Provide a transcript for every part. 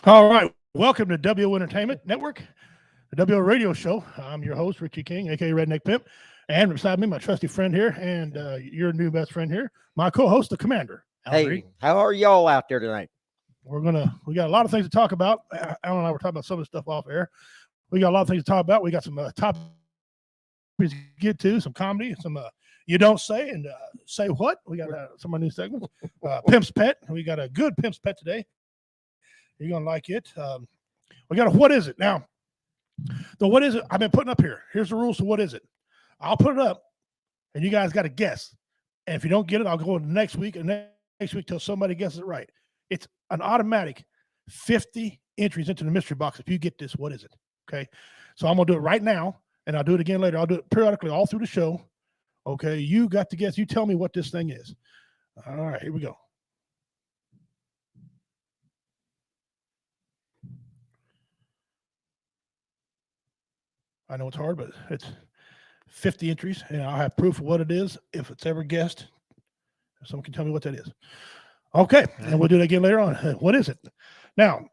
All right. Welcome to WO Entertainment Network, the WO Radio Show. I'm your host, Richie King, a.k.a. Redneck Pimp. And beside me, my trusty friend here, and your new best friend here, my co-host, the Commander, Alan Reed. Hey, how are y'all out there tonight? We got a lot of things to talk about. Alan and I were talking about some of the stuff off air. We got a lot of things to talk about. We got some topics to get to, some comedy, some you don't say and say what. We got some of our new segments. Pimp's Pet. We got a good Pimp's Pet today. You're going to like it. We got a what is it? Now, the what is it I've been putting up here. Here's the rules to what is it. I'll put it up, and you guys got to guess. And if you don't get it, I'll go into next week and next week till somebody guesses it right. It's an automatic 50 entries into the mystery box. If you get this, what is it? Okay. So I'm going to do it right now, and I'll do it again later. I'll do it periodically all through the show. Okay. You got to guess. You tell me what this thing is. All right. Here we go. I know it's hard, but it's 50 entries, and I'll have proof of what it is if it's ever guessed. If someone can tell me what that is. Okay, and we'll do that again later on. What is it? Now,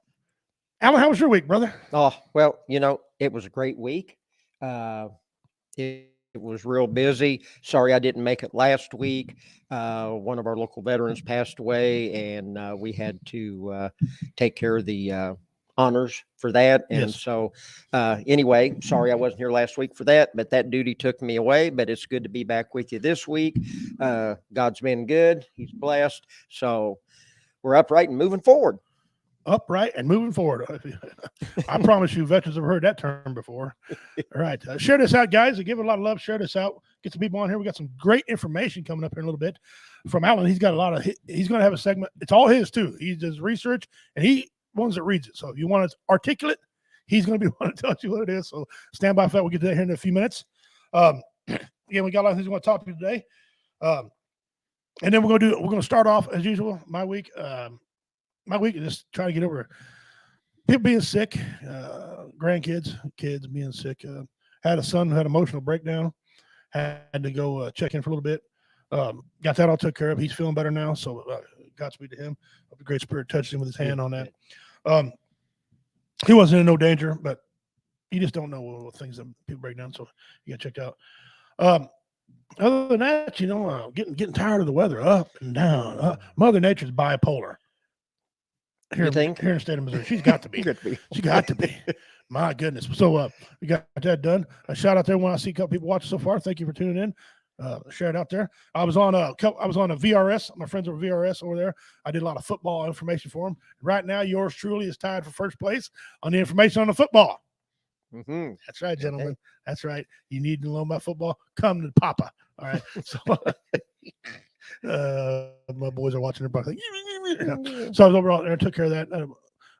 Alan, how was your week, brother? Oh, well, it was a great week. It was real busy. Sorry I didn't make it last week. One of our local veterans passed away, and we had to take care of the honors for that. And Yes. So anyway, sorry I wasn't here last week for that, but that duty took me away. But it's good to be back with you this week. God's been good. He's blessed. So we're upright and moving forward. Upright and moving forward. I promise you, veterans have heard that term before. All right. Share this out, guys. Give it a lot of love. Share this out. Get some people on here. We got some great information coming up here in a little bit from Alan. He's got he's going to have a segment. It's all his, too. He does research, and he ones that reads it. So if you want to articulate, he's going to be one to tell you what it is. So stand by for that. We'll get to that here in a few minutes. Again, we got a lot of things we want to talk to you today. And then we're going to start off as usual. My week is just trying to get over people being sick, grandkids, kids being sick. Had a son who had an emotional breakdown. Had to go check in for a little bit. Got that all took care of. He's feeling better now. So Godspeed to him. Hope the Great Spirit touched him with his hand on that. He wasn't in no danger, but you just don't know what things that people break down. So you got checked out. Other than that, getting tired of the weather, up and down. Mother Nature's bipolar. Here in the state of Missouri, she's got to be. She got to be. My goodness. So we got that done. A shout out there when I see a couple people watching so far. Thank you for tuning in. Share it out there. I was on a VRS. My friends over VRS over there. I did a lot of football information for them. Right now, yours truly is tied for first place on the information on the football. Mm-hmm. That's right, gentlemen. Okay. That's right. You need to know about football? Come to Papa. All right. So my boys are watching their like, so I was over there and took care of that.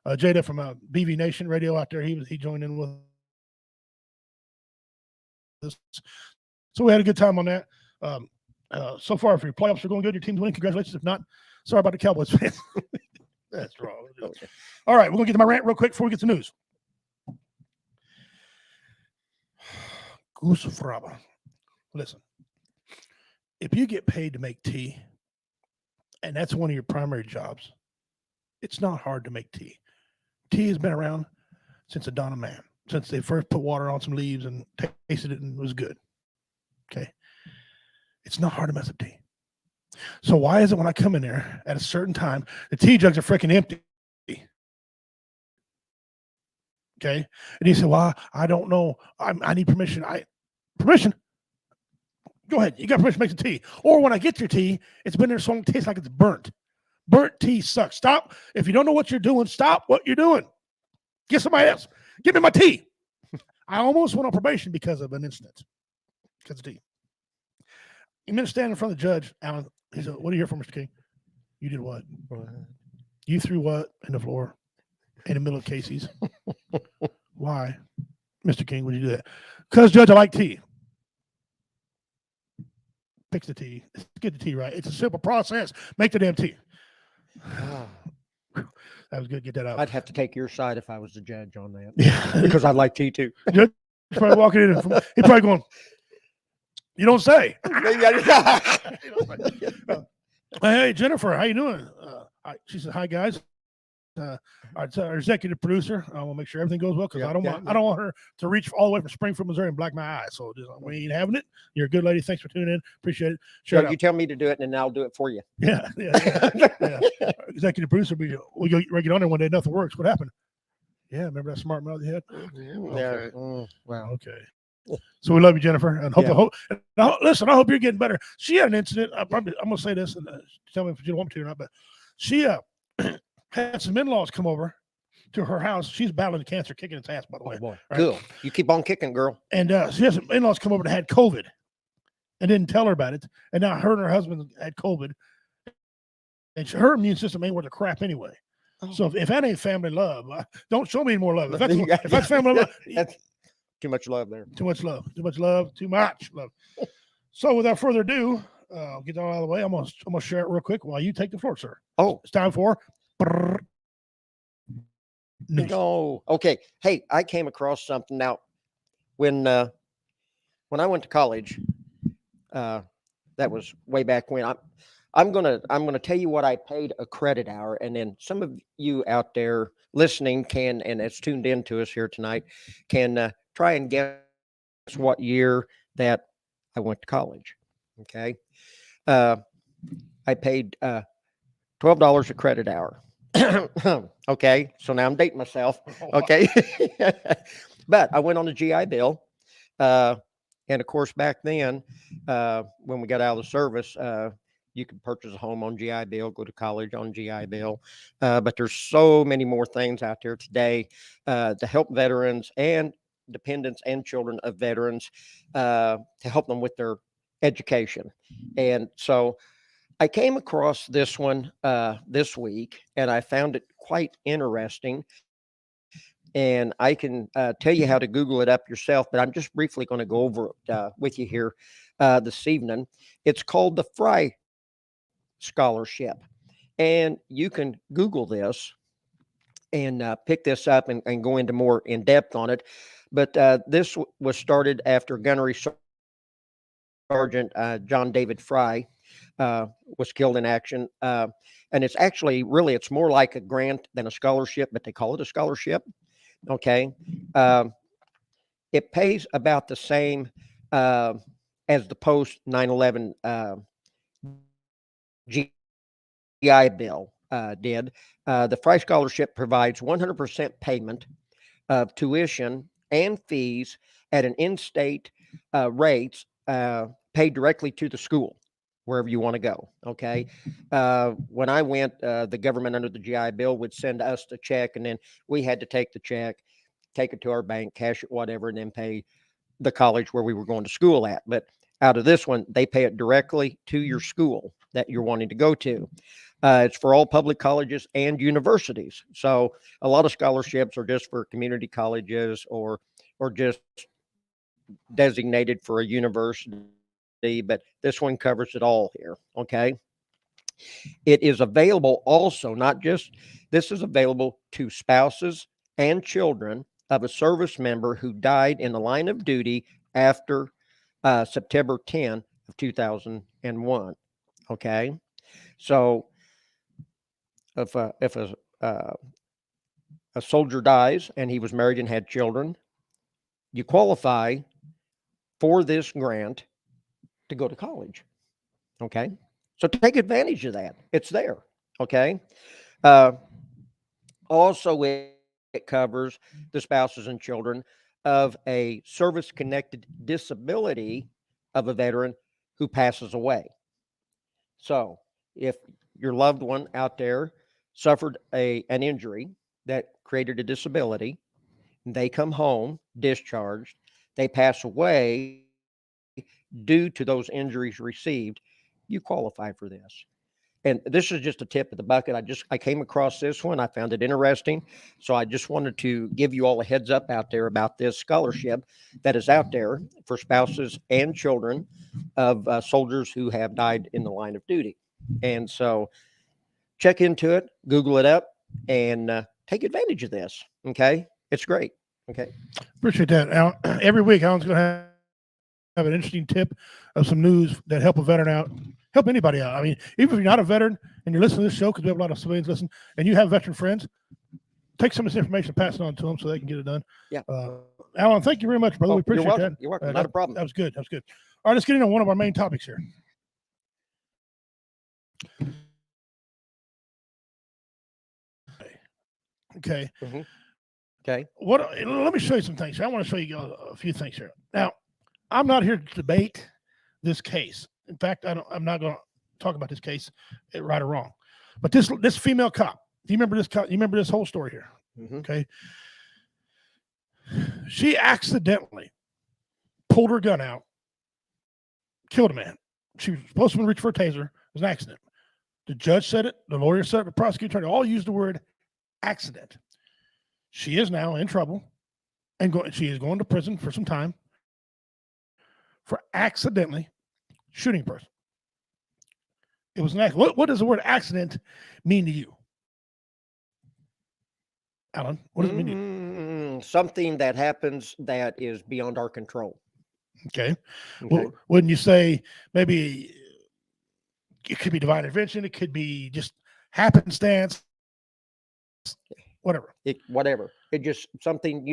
Jada from BV Nation Radio out there, he joined in with us. So we had a good time on that. So far, if your playoffs are going good, your team's winning, congratulations. If not, sorry about the Cowboys fans. That's wrong. Okay. All right, we're going to get to my rant real quick before we get to news. Goose Fraba. Listen, if you get paid to make tea, and that's one of your primary jobs, it's not hard to make tea. Tea has been around since the dawn of man, since they first put water on some leaves and tasted it and it was good. Okay. It's not hard to mess up tea. So why is it when I come in there at a certain time, the tea jugs are freaking empty? Okay. And he said, well, I don't know. I need permission. Permission? Go ahead. You got permission to make the tea. Or when I get your tea, it's been there so long, it tastes like it's burnt. Burnt tea sucks. Stop. If you don't know what you're doing, stop what you're doing. Get somebody else. Give me my tea. I almost went on probation because of an incident. Because of tea. You meant to stand in front of the judge, Alan. He said, what are you here for, Mr. King? You did what? You threw what in the floor in the middle of Casey's? Why? Mr. King, would you do that? Because, Judge, I like tea. Fix the tea. Get the tea right. It's a simple process. Make the damn tea. That was good. Get that out. I'd have to take your side if I was the judge on that. Yeah. Because I like tea too. Judge probably walking in. He's probably going, you don't say. Hey, Jennifer, how you doing? She said, hi, guys. our executive producer. I want to make sure everything goes well because Yeah, I don't want her to reach all the way from Springfield, Missouri, and black my eyes. So we ain't having it. You're a good lady. Thanks for tuning in. Appreciate it. Sure. You tell me to do it, and then I'll do it for you. Yeah. Executive producer, we get on there one day, nothing works. What happened? Yeah, remember that smart mouth you had? Okay. Wow. Okay. So we love you, Jennifer, and listen. I hope you're getting better. She had an incident. I'm gonna say this, and tell me if you don't want me to or not. But she had some in-laws come over to her house. She's battling cancer, kicking its ass, by the way. Boy, right? Cool. You keep on kicking, girl. And she has some in-laws come over that had COVID, and didn't tell her about it. And now her and her husband had COVID, and her immune system ain't worth a crap anyway. Oh. So if that ain't family love, don't show me any more love. If that's family love, that's too much love there. Too much love. Too much love. Too much love. So without further ado, I'll get that all out of the way. I'm gonna share it real quick while you take the floor, sir. Oh, it's time for news. No. Okay. Hey, I came across something now. When I went to college, that was way back when. I'm gonna tell you what I paid a credit hour, and then some of you out there listening can, and it's tuned in to us here tonight, can try and guess what year that I went to college. Okay, I paid $12 a credit hour. Okay, so now I'm dating myself. Okay, but I went on the GI Bill, and of course back then, when we got out of the service, you could purchase a home on GI Bill, go to college on GI Bill, but there's so many more things out there today to help veterans and dependents and children of veterans to help them with their education. And so I came across this one this week, and I found it quite interesting. And I can tell you how to Google it up yourself, but I'm just briefly going to go over it with you here this evening. It's called the Fry Scholarship, and you can Google this and pick this up and go into more in depth on it. But this was started after Gunnery Sergeant John David Fry was killed in action, and it's actually it's more like a grant than a scholarship, but they call it a scholarship. Okay, it pays about the same as the post 9/11 GI Bill did. The Fry Scholarship provides 100% payment of tuition and fees at an in-state rates paid directly to the school, wherever you want to go. Okay. When I went, the government under the GI Bill would send us the check, and then we had to take the check, take it to our bank, cash it, whatever, and then pay the college where we were going to school at. But out of this one, they pay it directly to your school that you're wanting to go to. It's for all public colleges and universities. So a lot of scholarships are just for community colleges or just designated for a university, but this one covers it all here. Okay. It is available also, this is available to spouses and children of a service member who died in the line of duty after September 10 of 2001. Okay. So if a soldier dies and he was married and had children, you qualify for this grant to go to college. Okay. So take advantage of that. It's there. Okay. Also, it covers the spouses and children of a service-connected disability of a veteran who passes away. So if your loved one out there suffered an injury that created a disability, they come home discharged, they pass away due to those injuries received, you qualify for this. And this is just a tip of the bucket. I came across this one. I found it interesting. So I just wanted to give you all a heads up out there about this scholarship that is out there for spouses and children of soldiers who have died in the line of duty. And so check into it, Google it up, and take advantage of this. Okay. It's great. Okay. Appreciate that. Al, every week, Alan's going to have an interesting tip of some news that help a veteran out, help anybody out. I mean, even if you're not a veteran and you're listening to this show, because we have a lot of civilians listen, and you have veteran friends, take some of this information and pass it on to them so they can get it done. Yeah. Alan, thank you very much, brother. We appreciate you're welcome. that. You're welcome. Not a problem. That was good. That was good. All right, let's get into one of our main topics here. Okay. Mm-hmm. Okay. Let me show you some things here. I want to show you a few things here. Now, I'm not here to debate this case. In fact, I'm not going to talk about this case, right or wrong. But this female cop. Do you remember this cop? You remember this whole story here? Mm-hmm. Okay. She accidentally pulled her gun out, killed a man. She was supposed to reach for a taser. It was an accident. The judge said it. The lawyer said it. The prosecutor all used the word accident. She is now in trouble, and she is going to prison for some time for accidentally shooting a person. It was an accident. What does the word accident mean to you, Alan? What does it mean to you? Something that happens that is beyond our control. Okay. Well, wouldn't you say maybe it could be divine intervention? It could be just happenstance. Whatever. Whatever. It just something,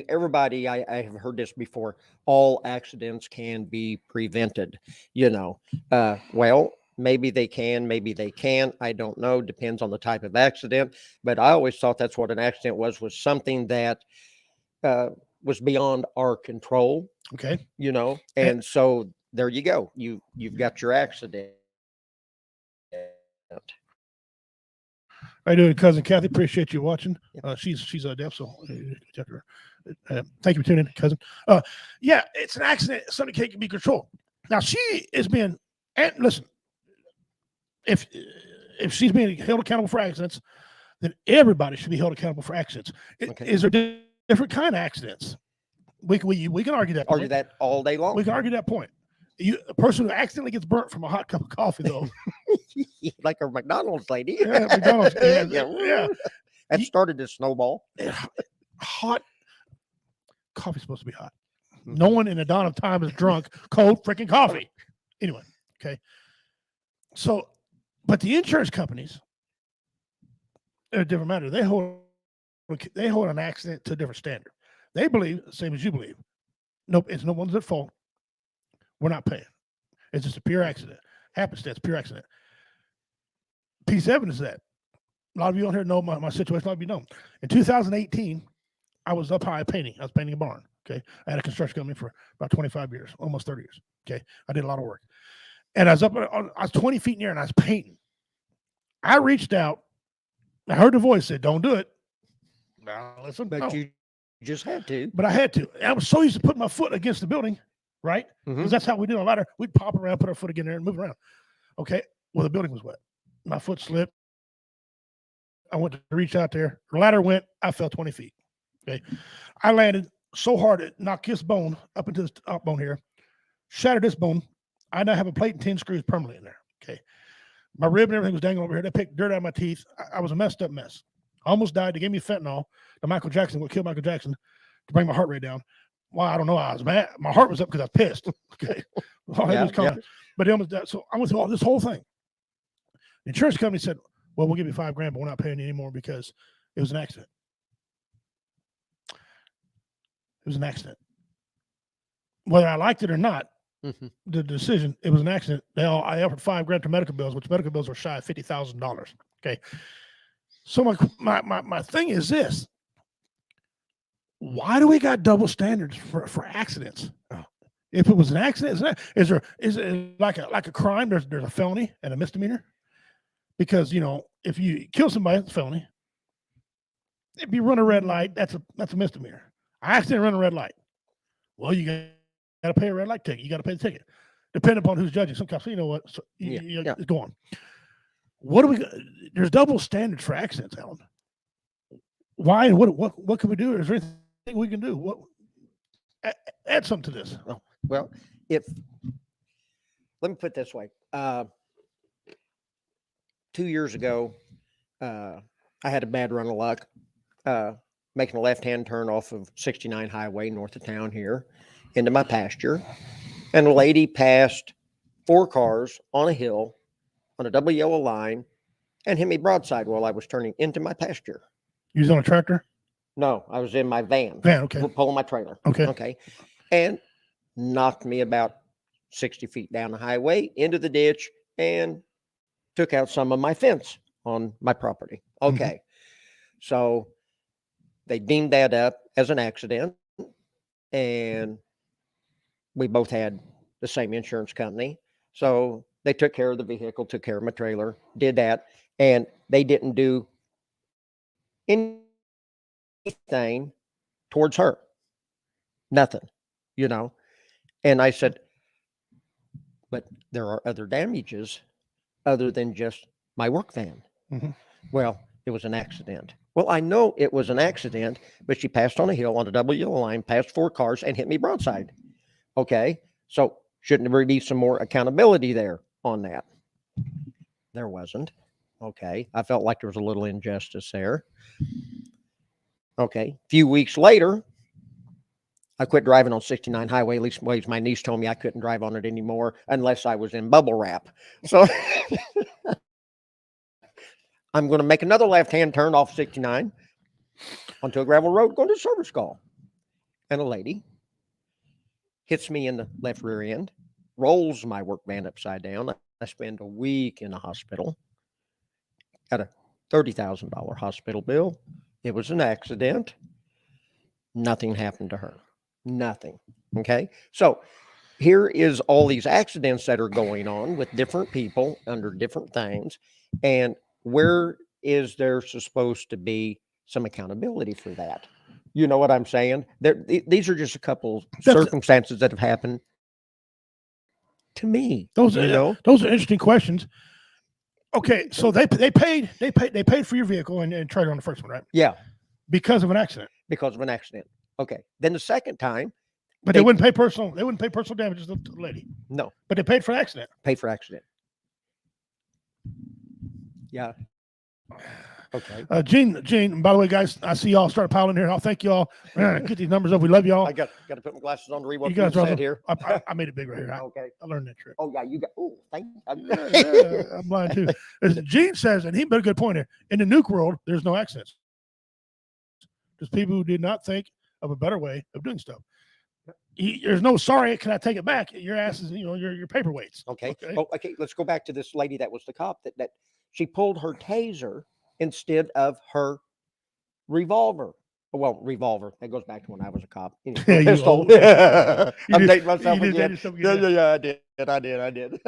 everybody, I have heard this before. All accidents can be prevented, well, maybe they can, maybe they can't. I don't know. Depends on the type of accident. But I always thought that's what an accident was something that was beyond our control. Okay. And so there you go. You've got your accident. How you doing, cousin Kathy? Appreciate you watching. She's deaf, so thank you for tuning in, cousin. Yeah, it's an accident. Something can't be controlled. Now she is being, and listen, if she's being held accountable for accidents, then everybody should be held accountable for accidents. Okay. Is there different kind of accidents? We can argue that. Argue that all day long. We can argue that point. A person who accidentally gets burnt from a hot cup of coffee, though, like a McDonald's lady. Yeah, McDonald's. Yeah. That started this snowball. Hot coffee's supposed to be hot. No one in the dawn of time is drunk cold freaking coffee. Anyway, okay. So, but the insurance companies, they're a different matter. They hold an accident to a different standard. They believe the same as you believe. Nope, it's no one's at fault. We're not paying. It's just a pure accident. Happenstance, pure accident. Piece of evidence of that. A lot of you on here know my situation. A lot of you know. In 2018, I was up high painting. I was painting a barn. Okay. I had a construction company for about 25 years, almost 30 years. Okay. I did a lot of work. And I was 20 feet in the air and I was painting. I reached out. I heard the voice say, "Don't do it." Now, listen. But you just had to. But I had to. I was so used to putting my foot against the building. Right? Because that's how we did on a ladder. We'd pop around, put our foot again there and move around. Okay. Well, the building was wet. My foot slipped. I went to reach out there. The ladder went. I fell 20 feet. Okay. I landed so hard it knocked this bone up into this top bone here, shattered this bone. I now have a plate and 10 screws permanently in there. Okay. My rib and everything was dangling over here. They picked dirt out of my teeth. I was a messed up mess. I almost died. They gave me fentanyl. The Michael Jackson, what killed Michael Jackson, to bring my heart rate down. Well, I don't know. I was mad. My heart was up because I was pissed. Okay. But almost died. So I went through this whole thing. The insurance company said, "Well, we'll give you $5,000, but we're not paying you anymore because it was an accident." It was an accident. Whether I liked it or not, the decision, it was an accident. I offered $5,000 to medical bills, which medical bills were shy of $50,000. Okay. So my thing is this. Why do we got double standards for accidents? If it was an accident, is it like a crime? There's a felony and a misdemeanor, because if you kill somebody, it's a felony. If you run a red light, that's a misdemeanor. I accidentally run a red light. Well, you got to pay a red light ticket. You got to pay the ticket, depending upon who's judging. Some cops say, you know what? So go on. What do we? There's double standards for accidents, Alan. Why and what can we do? Is there anything we can do? What add something to this? Oh, well, let me put it this way. 2 years ago, I had a bad run of luck, making a left-hand turn off of 69 highway north of town here into my pasture, and a lady passed 4 cars on a hill on a double yellow line and hit me broadside while I was turning into my pasture. You was on a tractor? No, I was in my van. Okay. Pulling my trailer. Okay. Okay. And knocked me about 60 feet down the highway into the ditch and took out some of my fence on my property. Okay. So they deemed that up as an accident, and we both had the same insurance company. So they took care of the vehicle, took care of my trailer, did that, and they didn't do anything towards her. Nothing, you know. And I said, but there are other damages other than just my work van. Well, it was an accident. Well, I know it was an accident, but she passed on a hill on a double yellow line, passed 4 cars, and hit me broadside. Okay, so shouldn't there be some more accountability there on that? There wasn't. Okay, I felt like there was a little injustice there. Okay, a few weeks later, I quit driving on 69 highway. At least my niece told me I couldn't drive on it anymore unless I was in bubble wrap. So I'm going to make another left-hand turn off 69 onto a gravel road, going to service call. And a lady hits me in the left rear end, rolls my work van upside down. I spend a week in a hospital, got a $30,000 hospital bill. It was an accident. Nothing happened to her. Nothing. Okay. So here is all these accidents that are going on with different people under different things. And where is there supposed to be some accountability for that? You know what I'm saying? These are just a couple circumstances that have happened to me. Those are interesting questions. Okay, so they paid for your vehicle and trailer on the first one, right? Yeah. Because of an accident. Because of an accident. Okay. Then the second time. But they wouldn't pay personal damages to the lady. No. But they paid for accident. Paid for accident. Yeah. Okay. Gene, by the way, guys, I see y'all start piling here. I'll thank y'all. Get these numbers up. We love y'all. I got to put my glasses on to read what you guys said here. I made it big right here. Okay. I learned that trick. Oh, yeah. You got, oh, thank you. Yeah, I'm blind too. As Gene says, and he made a good point here, in the nuke world, there's no accidents. There's people who did not think of a better way of doing stuff. There's no sorry, can I take it back? Your ass is, your paperweights. Okay. Oh, okay. Let's go back to this lady that was the cop that she pulled her taser instead of her revolver. Well, revolver. That goes back to when I was a cop. Pistol. I'm dating myself again. Yeah, I did.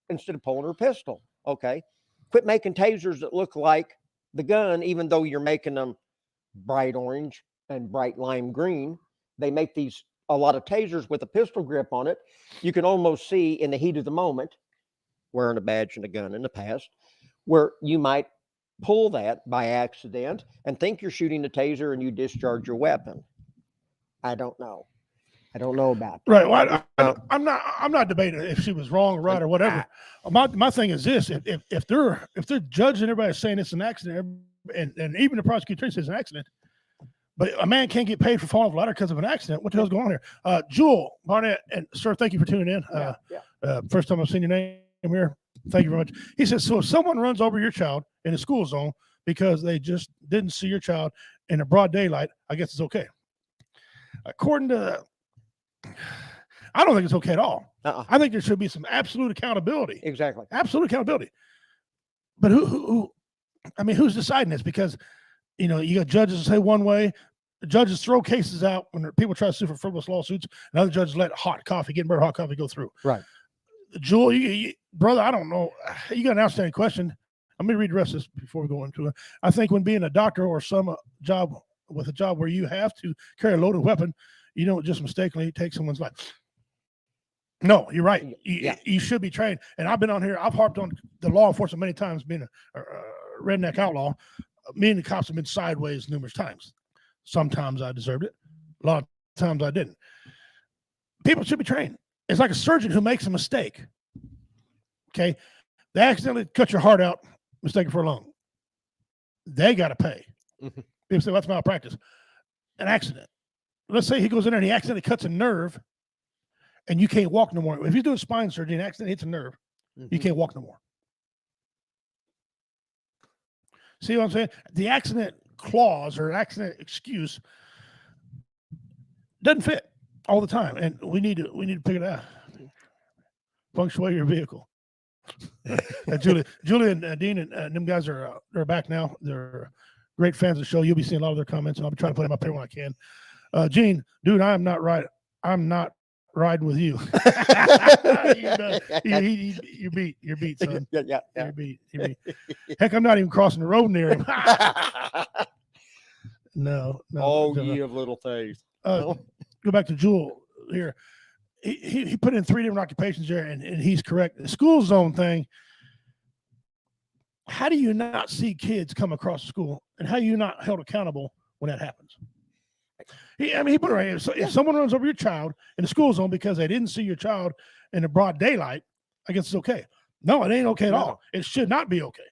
Instead of pulling her pistol. Okay. Quit making tasers that look like the gun, even though you're making them bright orange and bright lime green. They make a lot of tasers with a pistol grip on it. You can almost see in the heat of the moment, wearing a badge and a gun in the past, where you might pull that by accident and think you're shooting a taser and you discharge your weapon. I don't know. I don't know about that. Right. Well, I'm not debating if she was wrong or right or whatever. My thing is this: if they're judging everybody saying it's an accident, and even the prosecutor says it's an accident, but a man can't get paid for falling off a ladder because of an accident. What the hell's going on here? Jewel Barnett, and sir, thank you for tuning in. First time I've seen your name here. Thank you very much. He says, so if someone runs over your child in a school zone because they just didn't see your child in a broad daylight, I guess it's okay. According to, I don't think it's okay at all. I think there should be some absolute accountability. Exactly. Absolute accountability. But who's deciding this? Because, you got judges say one way. The judges throw cases out when people try to sue for frivolous lawsuits, and other judges let hot coffee go through. Right. Jewel, brother, I don't know. You got an outstanding question. Let me read the rest of this before we go into it. I think when being a doctor or some job where you have to carry a loaded weapon, you don't just mistakenly take someone's life. No, you're right. You should be trained. And I've been on here. I've harped on the law enforcement many times, being a redneck outlaw. Me and the cops have been sideways numerous times. Sometimes I deserved it. A lot of times I didn't. People should be trained. It's like a surgeon who makes a mistake. Okay. They accidentally cut your heart out, mistaken for a lung. They got to pay. People say, well, that's malpractice. An accident. Let's say he goes in there and he accidentally cuts a nerve and you can't walk no more. If you do a spine surgery, an accident hits a nerve, you can't walk no more. See what I'm saying? The accident clause or accident excuse doesn't fit all the time, and we need to pick it out. Punctuate your vehicle. Julie and Dean and them guys are back now. They're great fans of the show. You'll be seeing a lot of their comments, and I'll be trying to put them up there when I can. Gene, dude, I'm not riding with you. You're beat, son. Yeah. You're beat. Heck, I'm not even crossing the road near him. No. Oh, ye of little faith. Go back to Jewel here. He put in 3 different occupations there, and he's correct. The school zone thing, how do you not see kids come across the school, and how are you not held accountable when that happens? He put it right here. So if someone runs over your child in the school zone because they didn't see your child in the broad daylight, I guess it's okay. No, it ain't okay at all. It should not be okay.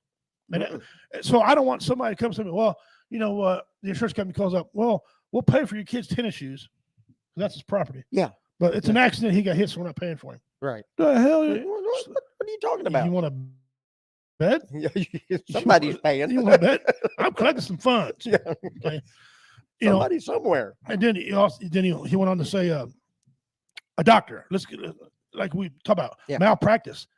And so I don't want somebody to come to me, well, the insurance company calls up, well, we'll pay for your kid's tennis shoes. That's his property. Yeah. But it's an accident. He got hit, so we're not paying for him. Right. The hell? What are you talking about? You want to bet? Somebody's paying. You want to bet? I'm collecting some funds. Yeah. Okay. Somebody somewhere. And then he went on to say, a doctor. Like we talk about malpractice.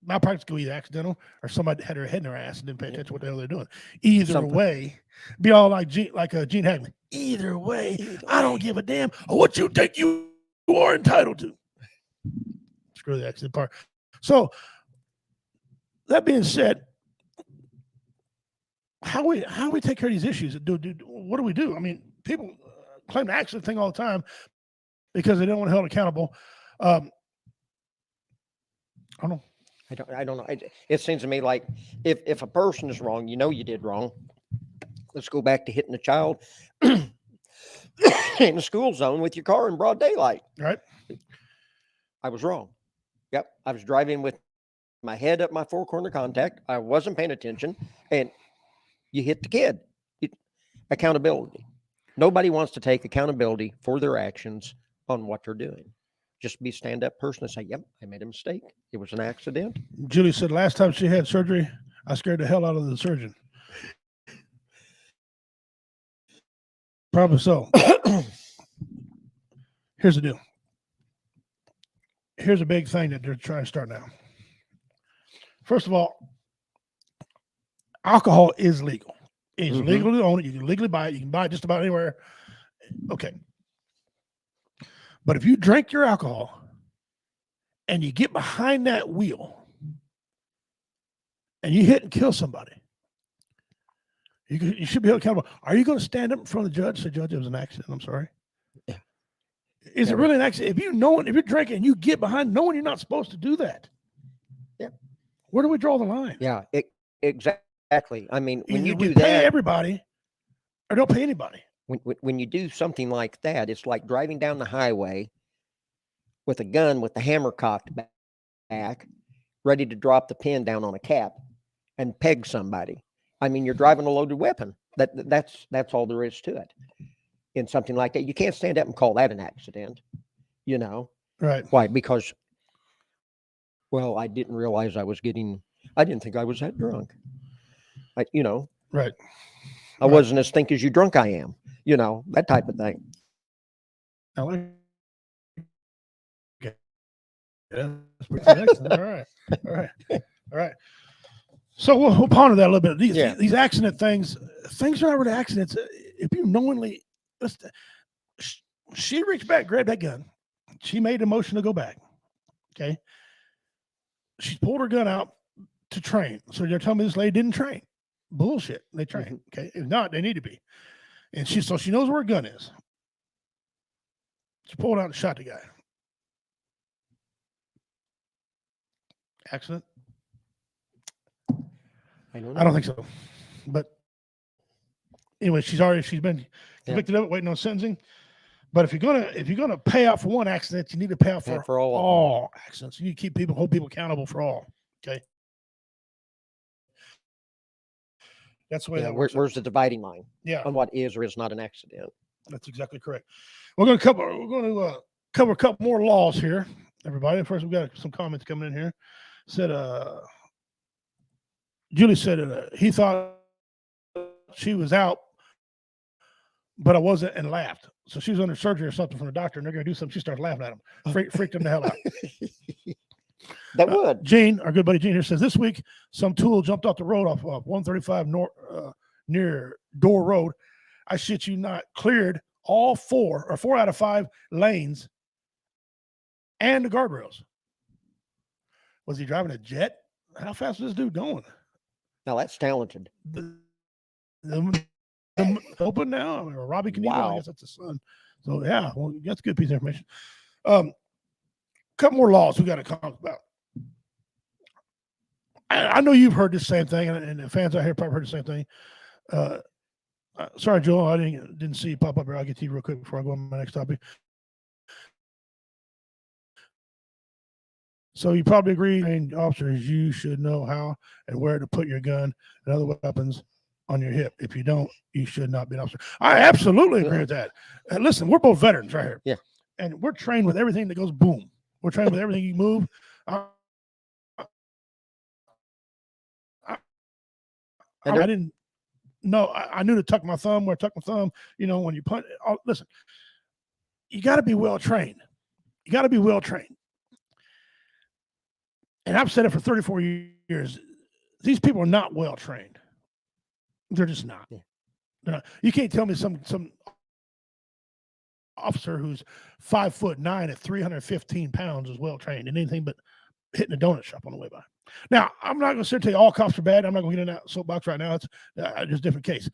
Malpractice could be either accidental or somebody had their head in their ass and didn't pay attention to what the hell they're doing. Either way, be all like Gene Hackman. Either way, I don't give a damn what you think you are entitled to. Screw the accident part. So that being said, how we take care of these issues? What do we do? I mean, people claim the accident thing all the time because they don't want to be held accountable. I don't know. I don't know. It seems to me like if a person is wrong, you did wrong. Let's go back to hitting a child in the school zone with your car in broad daylight. Right. I was wrong. Yep. I was driving with my head up my 4-corner contact. I wasn't paying attention, and you hit the kid. Accountability. Nobody wants to take accountability for their actions on what they're doing. Just be a stand-up person and say, yep, I made a mistake. It was an accident. Julie said last time she had surgery, I scared the hell out of the surgeon. Probably so. Here's the deal. Here's a big thing that they're trying to start now. First of all, alcohol is legal. It's legal to own it. You can legally buy it. You can buy it just about anywhere. Okay. But if you drink your alcohol and you get behind that wheel and you hit and kill somebody, you should be held accountable. Are you going to stand up in front of the judge and say, Judge, it was an accident? I'm sorry. Yeah. Is it really an accident? If you're drinking and you get behind knowing you're not supposed to do that. Yeah. Where do we draw the line? Yeah, exactly. I mean, when Either you do pay that, everybody or don't pay anybody. When you do something like that, it's like driving down the highway with a gun with the hammer cocked back, ready to drop the pin down on a cap and peg somebody. I mean, you're driving a loaded weapon. That's all there is to it. In something like that, you can't stand up and call that an accident. Right? Why? Because, well, I didn't realize I didn't think I was that drunk. Right. I wasn't as think as you drunk I am. That type of thing. I like it. Yeah, that's pretty excellent. All right. So we'll ponder that a little bit. These accident things are not really accidents. If you knowingly, she reached back, grabbed that gun. She made a motion to go back. Okay. She pulled her gun out to train. So you're telling me this lady didn't train? Bullshit. They train. Okay. If not, they need to be. And she knows where her gun is. She pulled out and shot the guy. Accident? I don't think so. But anyway, she's been convicted of it, waiting on sentencing. But if you're gonna pay out for one accident, you need to pay out for all accidents. You need to hold people accountable for all. Okay. That's the way that works. Where's the dividing line? Yeah. On what is or is not an accident. That's exactly correct. We're going to cover a couple more laws here, everybody. First, we got some comments coming in here. Said Julie said he thought she was out, but I wasn't, and laughed. So she was under surgery or something from the doctor, and they're going to do something. She starts laughing at him, freaked him the hell out. That would. Gene, our good buddy Gene here, says this week some tool jumped off the road off 135 north near Door Road. I shit you not, cleared all 4 out of 5 lanes and the guardrails. Was he driving a jet? How fast was this dude going? Now that's talented. The open now, or Robbie Knievel, Wow. I guess that's his son. So yeah, well, that's a good piece of information. Couple more laws we got to talk about. I know you've heard the same thing, and the fans out here probably heard the same thing. Sorry, Joel, I didn't see you pop up here. I'll get to you real quick before I go on my next topic. So you probably agree, trained officers, you should know how and where to put your gun and other weapons on your hip. If you don't, you should not be an officer. I absolutely agree with that. And listen, we're both veterans right here. Yeah. And we're trained with everything that goes boom. We're trained with everything you move. I didn't know. I knew to tuck my thumb where I tuck my thumb. You know, when you punch. Listen, you got to be well trained. You got to be well trained. And I've said it for 34 years. These people are not well trained. They're just not. Yeah. They're not. You can't tell me some officer who's 5'9" at 315 pounds is well trained in anything but hitting a donut shop on the way by. Now, I'm not going to sit and tell you all cops are bad. I'm not going to get in that soapbox right now. It's just a different case.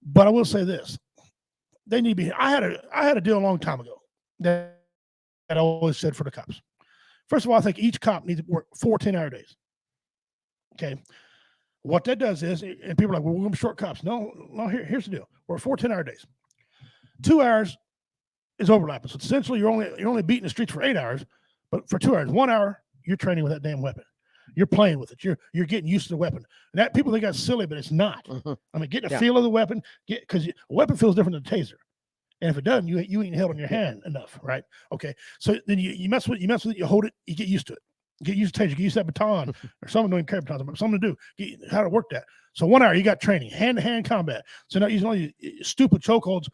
But I will say this: they need to be. I had a deal a long time ago that I always said for the cops. First of all, I think each cop needs to work 4 10-hour days. Okay. What that does is, and people are like, well, we're going to be short cops. No, here's the deal. We're 4 10-hour days. 2 hours is overlapping. So essentially, you're only beating the streets for 8 hours, but for 2 hours, 1 hour, you're training with that damn weapon. You're playing with it. You're getting used to the weapon. And that people think that's silly, but it's not. Mm-hmm. I mean, getting a feel of the weapon, because a weapon feels different than a taser. And if it doesn't, you ain't held on your hand enough, right? Okay. So then you mess with it, you hold it, you get used to it. Get used to taser, get used to that baton, or someone don't even carry batons, but something to do. Get how to work that. So 1 hour, you got training, hand-to-hand combat. So not using all these stupid chokeholds.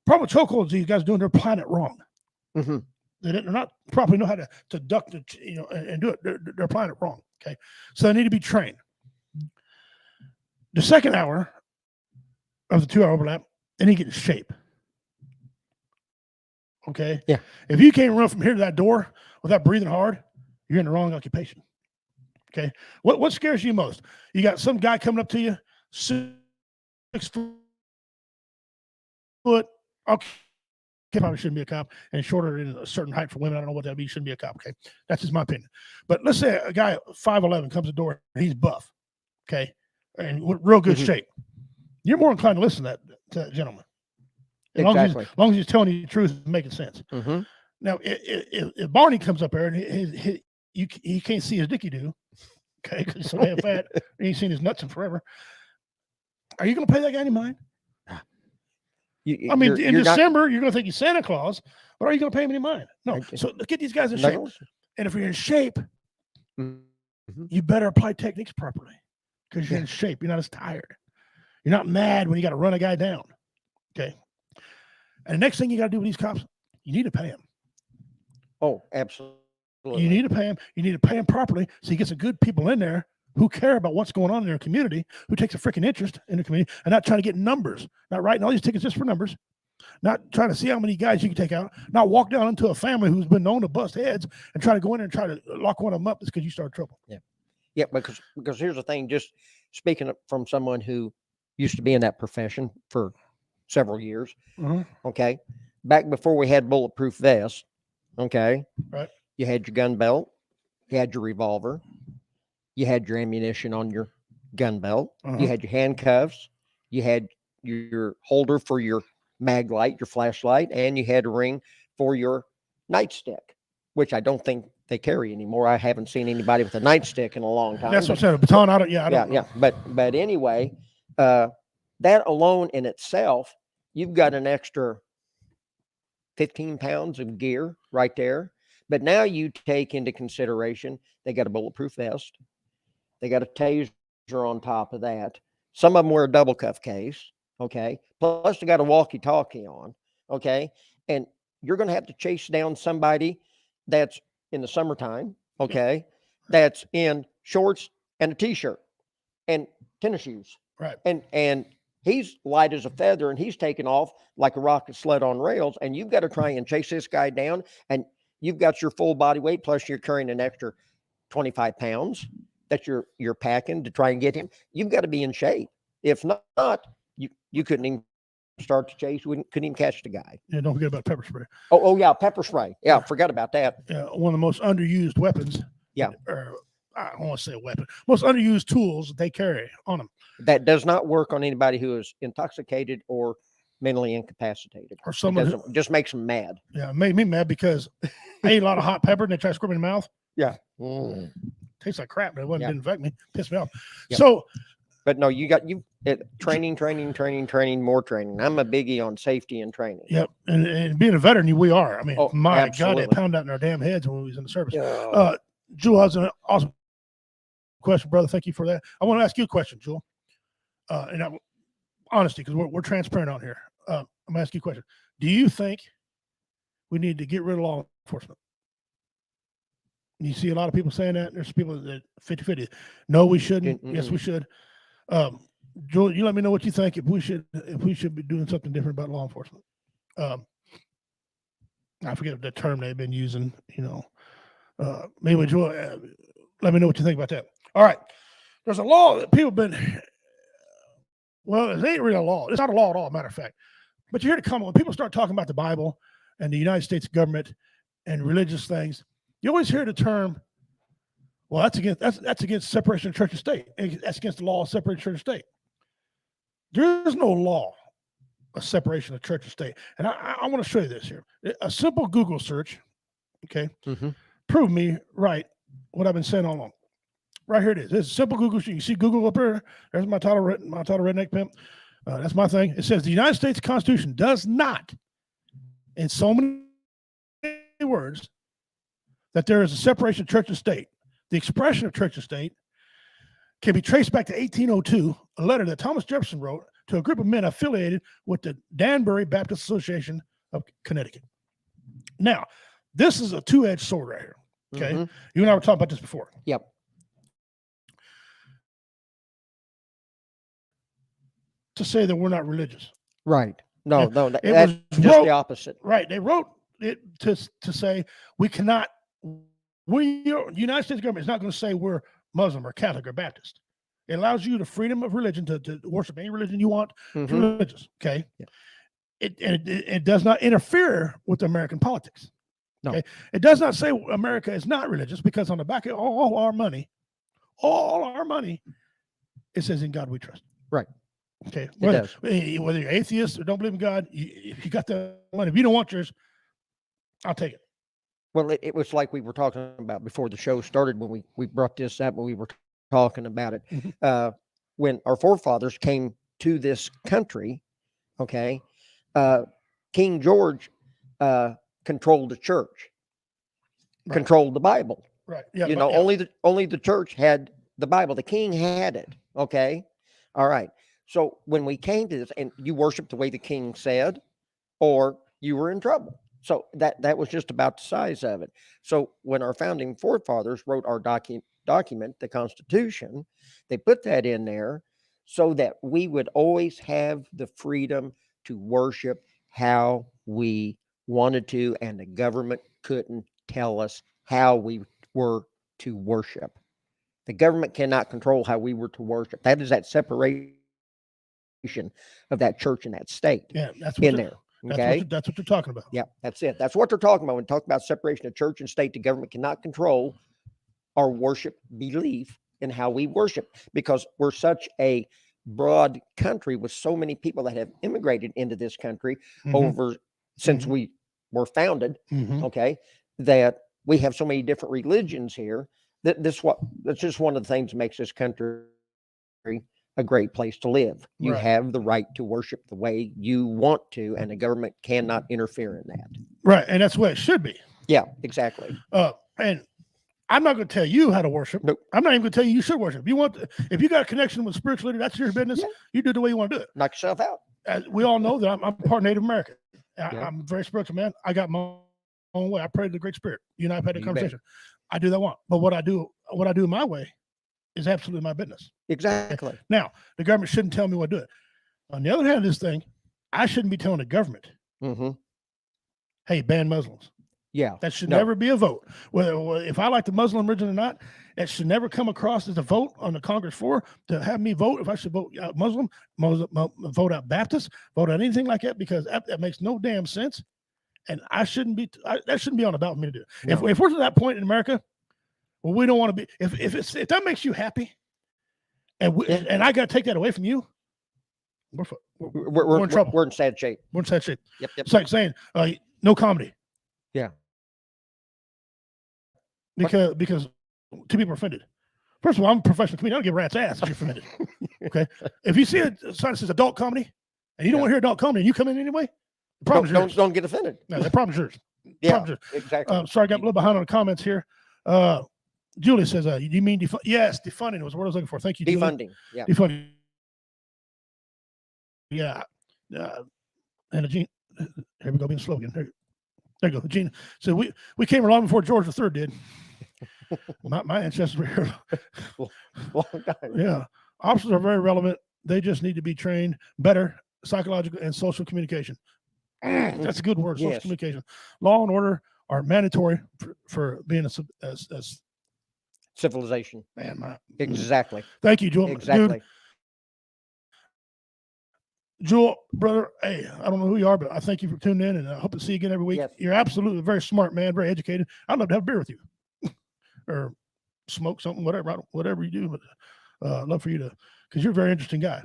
Problem with chokeholds, these guys doing, they're applying it wrong. Mm-hmm. They're not properly know how to duck the, and do it. They're applying it wrong. Okay. So they need to be trained. The second hour of the 2 hour overlap, they need to get in shape. Okay. Yeah. If you can't run from here to that door without breathing hard, you're in the wrong occupation. Okay. What scares you most? You got some guy coming up to you, 6 foot. Okay. Probably shouldn't be a cop, and shorter in a certain height for women. I don't know what that means. Shouldn't be a cop. Okay. That's just my opinion. But let's say a guy 5'11" comes to the door, and he's buff. Okay. And real good shape. You're more inclined to listen to that gentleman. As long as he's telling you the truth and making sense. Mm-hmm. Now, if Barney comes up there and he can't see his dicky do, okay, because he's so damn fat, he ain't seen his nuts in forever. Are you going to pay that guy any mind? In December, you're going to think he's Santa Claus, but are you going to pay him any mind? No. So get these guys in shape. And if you're in shape, you better apply techniques properly because you're in shape. You're not as tired. You're not mad when you got to run a guy down. Okay. And the next thing you got to do with these cops, you need to pay them. Oh, absolutely. You need to pay them. You need to pay them properly so you get some good people in there who care about what's going on in their community, who takes a freaking interest in the community, and not trying to get numbers, not writing all these tickets just for numbers, not trying to see how many guys you can take out, not walk down into a family who's been known to bust heads and try to go in there and try to lock one of them up just because you started trouble. Yeah. Yeah, because here's the thing, just speaking from someone who used to be in that profession for several years, okay, back before we had bulletproof vests, okay, right, you had your gun belt, you had your revolver, you had your ammunition on your gun belt, you had your handcuffs, you had your holder for your mag light, your flashlight, and you had a ring for your nightstick, which I don't think they carry anymore. I haven't seen anybody with a nightstick in a long time. That's what I said. A baton, I don't know. Yeah. But anyway, that alone in itself, you've got an extra 15 pounds of gear right there. But now you take into consideration they got a bulletproof vest, they got a taser on top of that. Some of them wear a double cuff case, okay? Plus they got a walkie-talkie on, okay? And you're going to have to chase down somebody that's in the summertime, okay? That's in shorts and a t-shirt and tennis shoes. Right. And he's light as a feather and he's taking off like a rocket sled on rails. And you've got to try and chase this guy down. And you've got your full body weight, plus you're carrying an extra 25 pounds that you're packing to try and get him. You've got to be in shape. If not, you couldn't even start to chase. You couldn't even catch the guy. Yeah, don't forget about pepper spray. Oh yeah, pepper spray. Yeah, forgot about that. One of the most underused weapons. Yeah. Or I don't want to say a weapon. Most underused tools they carry on them. That does not work on anybody who is intoxicated or mentally incapacitated. Or someone who just makes them mad. Yeah, it made me mad because I ate a lot of hot pepper and they tried to squirt me in the mouth. Yeah. Tastes like crap, but it didn't affect me. Pissed me off. Yeah. So, but no, training, more training. I'm a biggie on safety and training. Yep. And being a veteran, we are. I mean, my absolutely. God, they pound out in our damn heads when we was in the service. Yeah. Jewel has an awesome question, brother. Thank you for that. I want to ask you a question, Jewel. Honesty, because we're transparent on here. I'm going to ask you a question. Do you think we need to get rid of law enforcement? You see a lot of people saying that. There's people that 50-50. No, we shouldn't. Yes, we should. Jewel, you let me know what you think if we should be doing something different about law enforcement. I forget the term they've been using, maybe Jewel, let me know what you think about that. All right. There's a law that people have been, well, it ain't really a law. It's not a law at all, matter of fact. But you hear the comment when people start talking about the Bible and the United States government and religious things, you always hear the term, well, that's against separation of church and state. That's against the law of separation of church and state. There is no law of separation of church and state. And I want to show you this here. A simple Google search, okay, prove me right what I've been saying all along. Right here it is. It's a simple Google search. You see Google up here? There's my title, Redneck Pimp. That's my thing. It says the United States Constitution does not, in so many words, that there is a separation of church and state. The expression of church and state can be traced back to 1802, a letter that Thomas Jefferson wrote to a group of men affiliated with the Danbury Baptist Association of Connecticut. Now, this is a two-edged sword right here. Okay. You and I were talking about this before. Yep. To say that we're not religious. Right. No, that's just the opposite. Right. They wrote it to say we cannot, the United States government is not going to say we're Muslim or Catholic or Baptist. It allows you the freedom of religion to worship any religion you want. Religious. Okay. Yeah. It does not interfere with American politics. No. Okay. It does not say America is not religious, because on the back of all our money, it says in God we trust. Right. Okay. Whether you're atheist or don't believe in God, if you got the money, if you don't want yours, I'll take it. Well, it was like we were talking about before the show started, when we brought this up, when we were talking about it. When our forefathers came to this country, okay, King George controlled the church, controlled the Bible. Right. Yeah. Only the church had the Bible. The king had it. Okay. All right. So when we came to this, and you worshiped the way the king said, or you were in trouble. So that was just about the size of it. So when our founding forefathers wrote our document, the Constitution, they put that in there so that we would always have the freedom to worship how we wanted to, and the government couldn't tell us how we were to worship. The government cannot control how we were to worship. That is that separation of that church and that state. Yeah, that's in there. Okay, that's what they're talking about. Yeah, that's it. That's what they're talking about when they talk about separation of church and state. The government cannot control our worship belief in how we worship, because we're such a broad country with so many people that have immigrated into this country since we were founded. Okay, that we have so many different religions here. That's just one of the things that makes this country a great place to live. You have the right to worship the way you want to, and the government cannot interfere in that. Right, and that's what it should be. Yeah, exactly. And I'm not going to tell you how to worship. Nope. I'm not even going to tell you should worship. If you got a connection with spiritual leader, that's your business. Yeah. You do the way you want to do it. Knock yourself out. As we all know that I'm part Native American. Yeah. I'm a very spiritual man. I got my own way. I pray to the Great Spirit. You and I have had a You conversation. I do that one. But what I do my way is absolutely my business. Exactly. Now, the government shouldn't tell me what to do. On the other hand of this thing, I shouldn't be telling the government, hey, ban Muslims. Yeah. That should never be a vote. Whether if I like the Muslim religion or not, it should never come across as a vote on the Congress floor to have me vote if I should vote out Muslim, vote out Baptist, vote out anything like that, because that makes no damn sense. And that shouldn't be on the ballot for me to do. No. If we're to that point in America, well, we don't want to be. If that makes you happy, and I got to take that away from you, we're in trouble. We're in sad shape. We're in sad shape. Yep. It's like saying no comedy. Yeah. Because two people are offended. First of all, I'm a professional comedian. I don't give a rat's ass if you're offended. Okay. If you see a sign that says adult comedy and you don't want to hear adult comedy and you come in anyway, the problem is yours. Don't get offended. No, the problem's yours. Exactly. Sorry, I got a little behind on the comments here. Julie says, you mean yes, defunding was the word I was looking for. Thank you, Defunding. Julie. Yeah. Defunding. Yeah. And Gene, here we go, being slow again. There you go. Gene said, we came along before George III did. my ancestors were here. Long time. Yeah. Officers are very relevant. They just need to be trained better, psychological and social communication. That's a good word, social communication. Law and order are mandatory for being a civilization. Man, exactly. Thank you, Jewel. Exactly. Dude, Jewel, brother, hey, I don't know who you are, but I thank you for tuning in, and I hope to see you again every week. Yes. You're absolutely a very smart man, very educated. I'd love to have a beer with you or smoke something, whatever you do. But I'd love for you to, because you're a very interesting guy.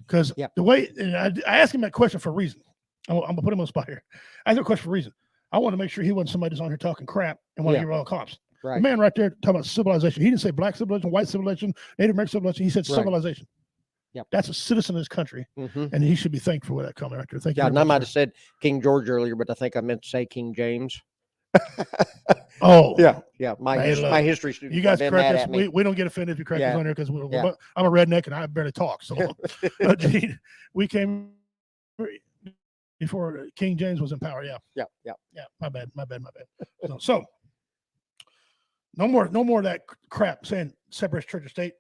Because the way, and I asked him that question for a reason. I'm going to put him on the spot here. I asked him a question for a reason. I want to make sure he wasn't somebody that's on here talking crap and want to get all cops. Right. The man right there talking about civilization. He didn't say black civilization, white civilization, Native American civilization. He said civilization. Yep. That's a citizen of this country, and he should be thankful for that comment right there. Thank you. Yeah, and I might have said King George earlier, but I think I meant to say King James. Oh, yeah. My history students. You guys correct us. We don't get offended if you correct us on here because I'm a redneck and I barely talk. So, Gene, we came before King James was in power. Yeah. My bad. So, no more of that crap saying separate church and state.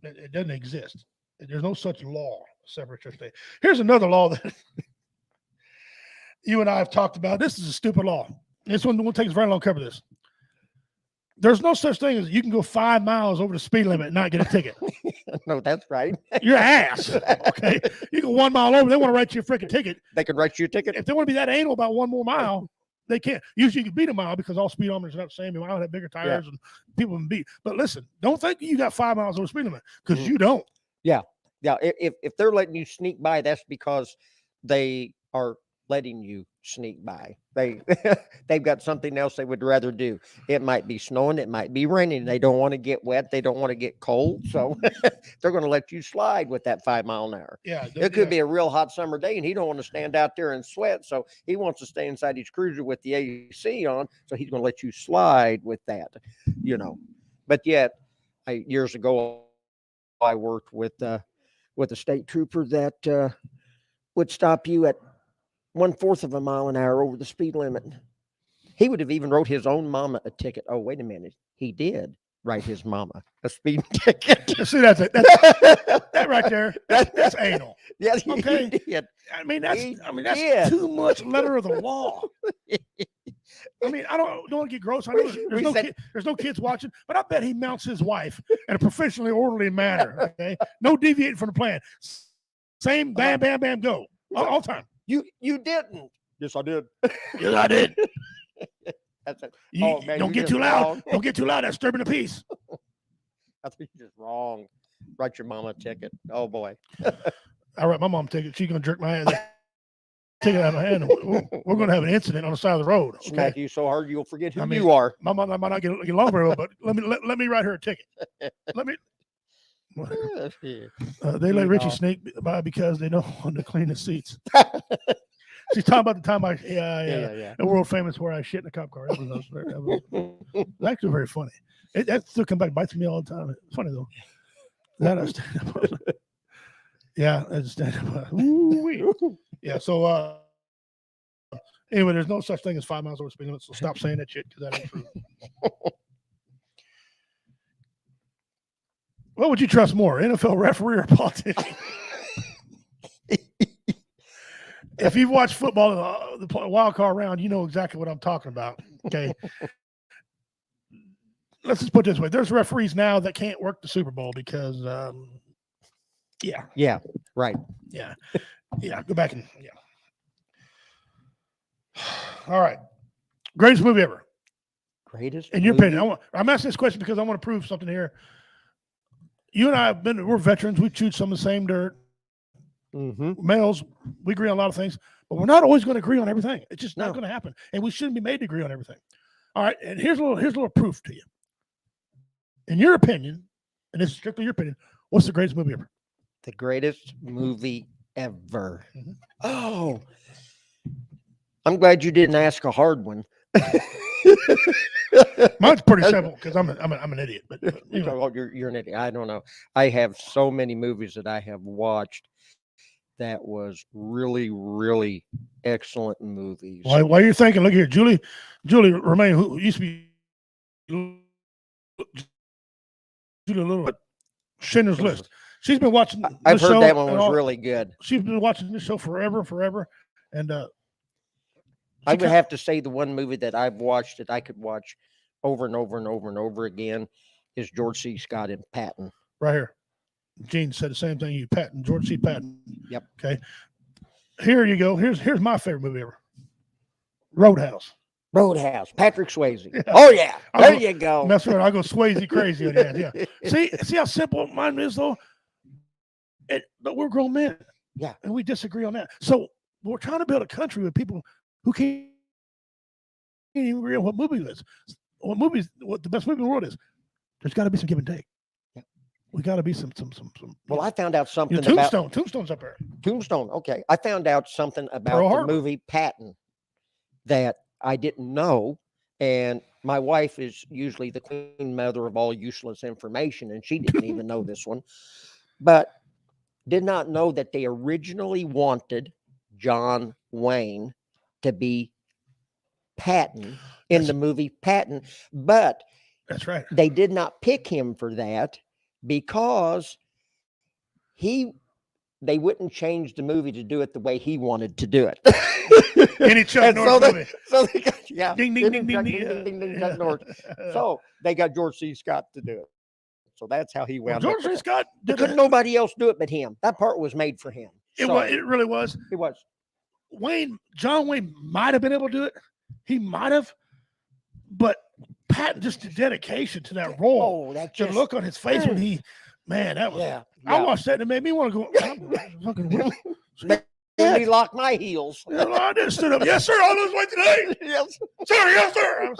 It doesn't exist. There's no such law, separate church and state. Here's another law that you and I have talked about. This is a stupid law. This one won't take us very long to cover this. There's no such thing as you can go 5 miles over the speed limit and not get a ticket. No, that's right. Your ass. Okay. You go 1 mile over, they want to write you a freaking ticket. They can write you a ticket. If they want to be that anal about 1 more mile, they can't. Usually you can beat a mile because all speedometers are not the same. A mile have bigger tires and people can beat. But listen, don't think you got 5 miles over the speed limit because you don't. Yeah. If they're letting you sneak by, that's because they are letting you sneak by. They've got something else they would rather do. It might be snowing, it might be raining. They don't want to get wet, they don't want to get cold, so they're going to let you slide with that 5 mile an hour. Yeah, it could be a real hot summer day, and he don't want to stand out there and sweat, so he wants to stay inside his cruiser with the AC on. So he's going to let you slide with that, But yet, years ago, I worked with a state trooper that would stop you at 1/4 of a mile an hour over the speed limit. He would have even wrote his own mama a ticket. Oh, wait a minute. He did write his mama a speeding ticket. See, that right there. That's anal. Yeah, okay. He did. That's too much letter of the law. I don't want to get gross. I know there's no kids watching, but I bet he mounts his wife in a professionally orderly manner. Okay, no deviating from the plan. Same, bam, bam, bam, go all time. You didn't. Yes, I did. Yes, I did. That's it. Man, don't get too loud. Don't get too loud. That's disturbing the peace. I think you're just wrong. Write your mama a ticket. Oh boy. I write my mom a ticket. She's gonna jerk my hand. Take it out of my hand. We're going to have an incident on the side of the road. Okay? Smack you so hard you'll forget who you are. My mom might not get along very well, but let me write her a ticket. Let me. They let Richie sneak by because they don't want to clean the seats. She's talking about the time Yeah. the world famous where I shit in a cop car. That was actually very funny. That still comes back, bites me all the time. It's funny though. That I stand up. Yeah, I stand up. Yeah. So anyway, there's no such thing as 5 miles over speed limit. So stop saying that shit because that ain't true. What would you trust more, NFL referee or politician? If you've watched football, the wild card round, you know exactly what I'm talking about. Okay. Let's just put it this way. There's referees now that can't work the Super Bowl because, Yeah, right. Yeah. Go back and, All right. Greatest movie ever. Greatest In your movie? opinion. I'm asking this question because I want to prove something here. You and I we're veterans. We chewed some of the same dirt. Mm-hmm. Males, we agree on a lot of things, but we're not always going to agree on everything. It's just not going to happen. And we shouldn't be made to agree on everything. All right. And here's a little proof to you. In your opinion, and this is strictly your opinion, what's the greatest movie ever? The greatest movie ever. Mm-hmm. Oh, I'm glad you didn't ask a hard one. Mine's pretty simple because I'm an idiot. But you know. You're an idiot. I don't know. I have so many movies that I have watched that was really, really excellent movies. While you're thinking, look here, Julie Romain, who used to be Julie Little, Schindler's List. She's been watching. I've heard that one was really good. She's been watching this show forever, and I would have to say the one movie that I've watched that I could watch over and over and over and over again is George C. Scott in Patton. Right here. Gene said the same thing. You Patton, George C. Patton. Yep. Okay. Here you go. Here's my favorite movie ever. Roadhouse. Patrick Swayze. Yeah. Oh yeah. There you go. That's right. I go Swayze crazy on that. Yeah. See how simple mine is though. But we're grown men. Yeah. And we disagree on that. So we're trying to build a country with people who can't even agree on what movie is. What the best movie in the world is. There's got to be some give and take. Yeah. We got to be some. Well, I found out something Tombstone. about Tombstone's up there. Tombstone. Okay. I found out something about the movie Patton that I didn't know. And my wife is usually the queen mother of all useless information, and she didn't even know this one. But did not know that they originally wanted John Wayne to be Patton in the movie Patton, but that's right. They did not pick him for that because they wouldn't change the movie to do it the way he wanted to do it. Any Chuck Norris movie. So they got, yeah. Ding, ding, ding, ding, ding. Chuck Norris. So they got George C. Scott to do it. So that's how he wound up. George C. Scott couldn't nobody else do it but him. That part was made for him. It really was. It was. John Wayne might have been able to do it. He might have, but Patton, just the dedication to that role, the look on his face when that was. Yeah. I watched that and it made me want to go. Made me lock my heels. I just stood up. Yes, sir. I'll lose weight today. Yes, sir. Yes, sir.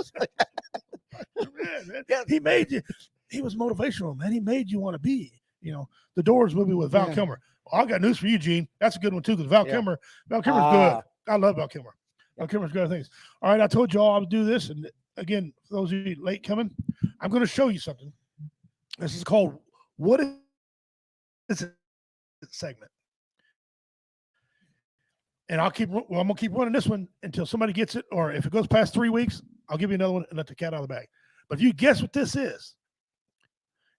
Man. He made you. He was motivational, man. He made you want to be. The Doors movie with Val Kilmer. Well, I got news for you, Gene. That's a good one too, because Val Kilmer's good. I love Val Kilmer. Val Kilmer's good things. All right, I told you all I would do this, and again, for those of you late coming, I'm going to show you something. This is called "What Is It?" segment, and I'm going to keep running this one until somebody gets it, or if it goes past 3 weeks, I'll give you another one and let the cat out of the bag. But if you guess what this is,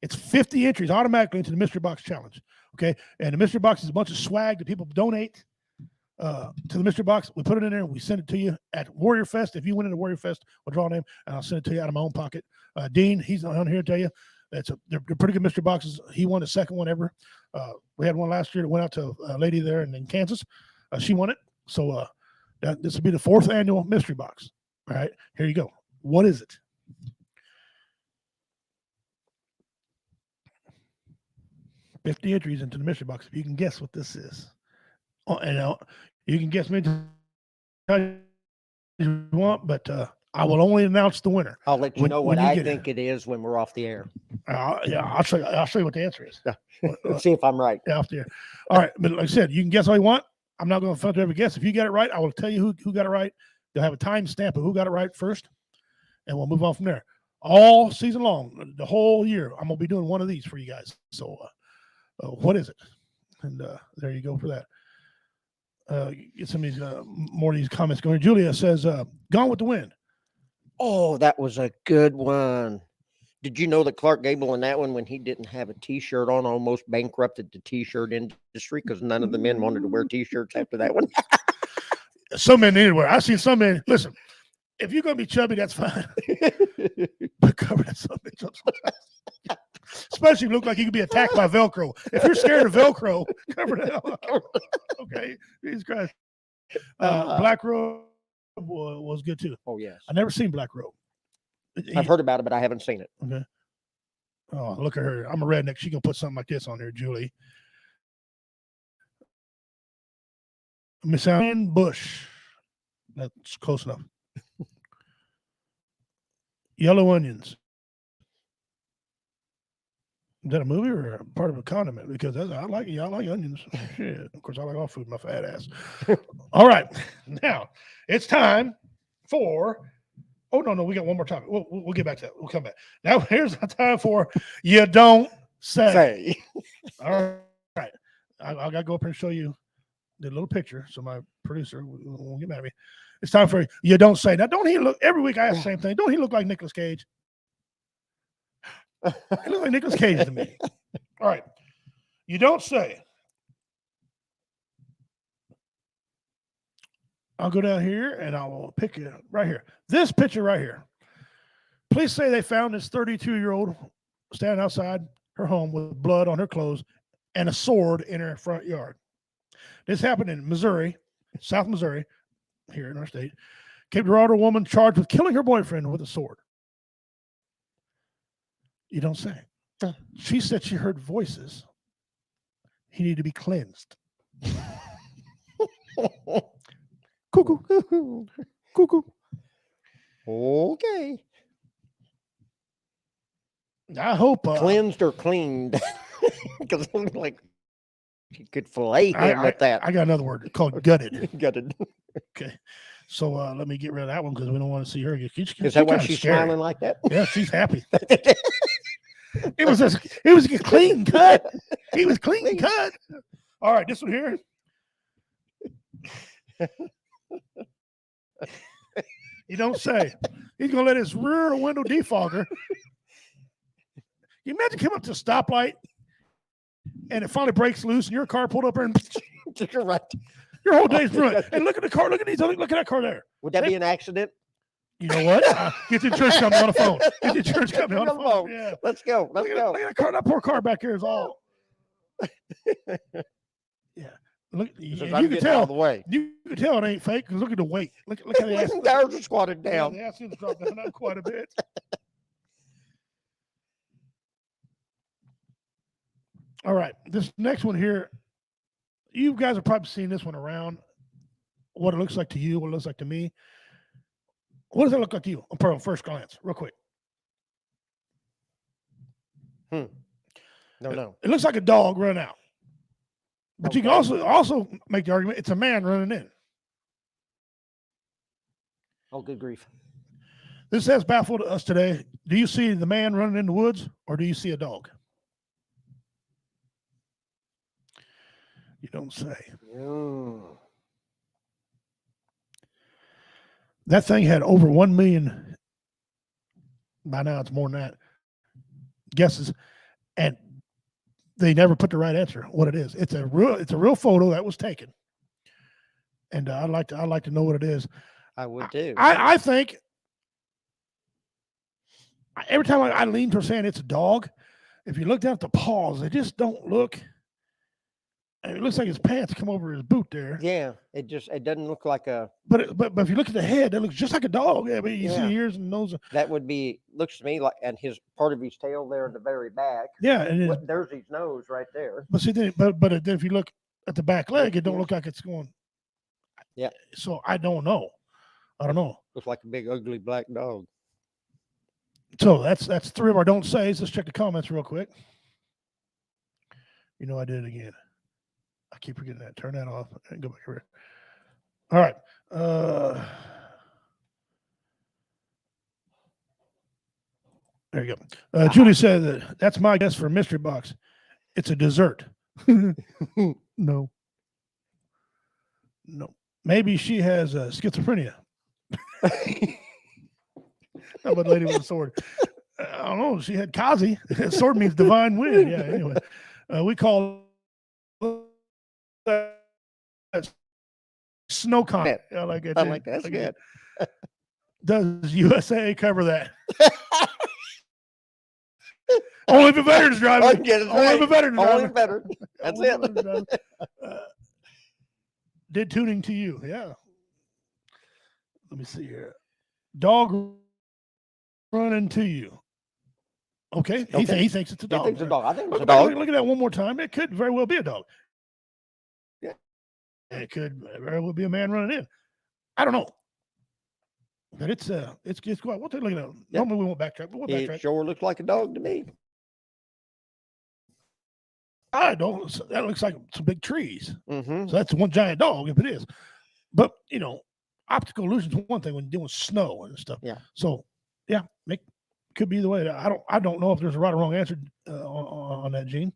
it's 50 entries automatically into the Mystery Box Challenge. Okay. And the Mystery Box is a bunch of swag that people donate to the Mystery Box. We put it in there and we send it to you at Warrior Fest. If you win in the Warrior Fest, we'll draw a name and I'll send it to you out of my own pocket. Dean, he's on here to tell you they're pretty good Mystery Boxes. He won the second one ever. We had one last year that went out to a lady there in Kansas. She won it. So this will be the 4th annual Mystery Box. All right, here you go. What is it? $50 entries into the Mystery Box. If you can guess what this is. And you can guess me if you want, but I will only announce the winner. I'll let you know what I think it is when we're off the air. I'll show you what the answer is. Let's see if I'm right. Off the air. All right, but like I said, you can guess all you want. I'm not going to filter every guess. If you get it right, I will tell you who got it right. They'll have a time stamp of who got it right first, and we'll move on from there. All season long, the whole year, I'm going to be doing one of these for you guys. So what is it? And there you go for that. Get some of these more of these comments going. Julia says, "Gone with the Wind." Oh, that was a good one. Did you know that Clark Gable in that one, when he didn't have a T-shirt on, almost bankrupted the T-shirt industry because none of the men wanted to wear T-shirts after that one? Some men anywhere. I've seen some men. Listen, if you're going to be chubby, that's fine. But cover that something. Especially if you look like you could be attacked by Velcro. If you're scared of Velcro, cover that up. Okay. Jesus Christ. Black Robe was good too. Oh, yes. I never seen Black Robe. I've heard about it, but I haven't seen it. Okay. Oh, look at her. I'm a redneck. She gonna put something like this on there, Julie. Miss Ann Bush. That's close enough. Yellow Onions. Is that a movie or a part of a condiment? Because I like onions. Shit. Of course, I like all food, my fat ass. All right. Now, it's time for... Oh, no, we got one more topic. We'll get back to that. We'll come back. Now, here's the time for You Don't Say. All right. I got to go up here and show you the little picture so my producer won't get mad at me. It's time for You Don't Say. Now, don't he look... Every week I ask the same thing. Don't he look like Nicolas Cage? He looks like Nicolas Cage to me. All right. You don't say. I'll go down here and I will pick it right here. This picture right here. Police say they found this 32-year-old standing outside her home with blood on her clothes and a sword in her front yard. This happened in Missouri, South Missouri, here in our state. Cape Girardeau woman charged with killing her boyfriend with a sword. You don't say. She said she heard voices. He needed to be cleansed. Cuckoo. Cuckoo. Okay. I hope. Cleansed or cleaned. Because it looked like you could fillet him with that. I got another word called gutted. Gutted. Okay. So let me get rid of that one because we don't want to see her. Is that why she's smiling like that? Yeah, she's happy. It was a clean cut. He was clean cut. All right, this one here. You don't say. He's gonna let his rear window defogger. You imagine coming up to a stoplight and it finally breaks loose and your car pulled up there and Right. Your whole day's ruined. And look at the car. Look at these. Look at that car there. Would that be an accident? You know what? Get the insurance company on the phone. Get the insurance company on the phone. Yeah. Let's go. Let's go. Look at that car. That poor car back here is all. Yeah. Look, you can tell. Out of the way. You can tell it ain't fake because look at the weight. Look how the ass. Tires are squatted down. Yeah, the ass is dropped down quite a bit. All right. This next one here, you guys have probably seen this one around. What it looks like to you, what it looks like to me. What does that look like to you on first glance, real quick? No. It looks like a dog running out. But you can also make the argument it's a man running in. Oh, good grief. This has baffled us today. Do you see the man running in the woods or do you see a dog? You don't say. Oh. That thing had over 1 million. By now, it's more than that. Guesses, and they never put the right answer. What it is? It's a real photo that was taken, and I'd like to know what it is. I would too. I think every time I lean towards saying it's a dog, if you look down at the paws, they just don't look. It looks like his pants come over his boot there. Yeah, it doesn't look like a. But if you look at the head, it looks just like a dog. Yeah, but you see the ears and nose. That would be looks to me like, and his part of his tail there in the very back. Yeah, and there's his nose right there. But see, then if you look at the back leg, it don't look like it's going. Yeah. So I don't know. Looks like a big ugly black dog. So that's 3 of our don't says. Let's check the comments real quick. You know I did it again. I keep forgetting that. Turn that off and go back here. All right. There you go. Julie said that's my guess for mystery box. It's a dessert. No. Maybe she has schizophrenia. How about lady with a sword? I don't know. She had Kazi. Sword means divine wind. Yeah. Anyway, we call that snow comet. I like that. I like that. That's good. Does USA cover that? Only if a veteran's driving. Only if a veteran's driving. Only a veteran. That's it. Did tuning to you. Yeah. Let me see here. Dog running to you. Okay. He thinks it's a dog. He thinks it's a dog. I think it's a dog. Look at that one more time. It could very well be a dog. Yeah. It could very well be a man running in. I don't know. But it's quite. We'll take a look at that. Yep. Normally we won't backtrack, but we'll backtrack. It sure looks like a dog to me. I don't. That looks like some big trees. Mm-hmm. So that's one giant dog if it is. But optical illusion is one thing when you're doing snow and stuff. Yeah. So yeah, could be the way. I don't know if there's a right or wrong answer on that, Gene.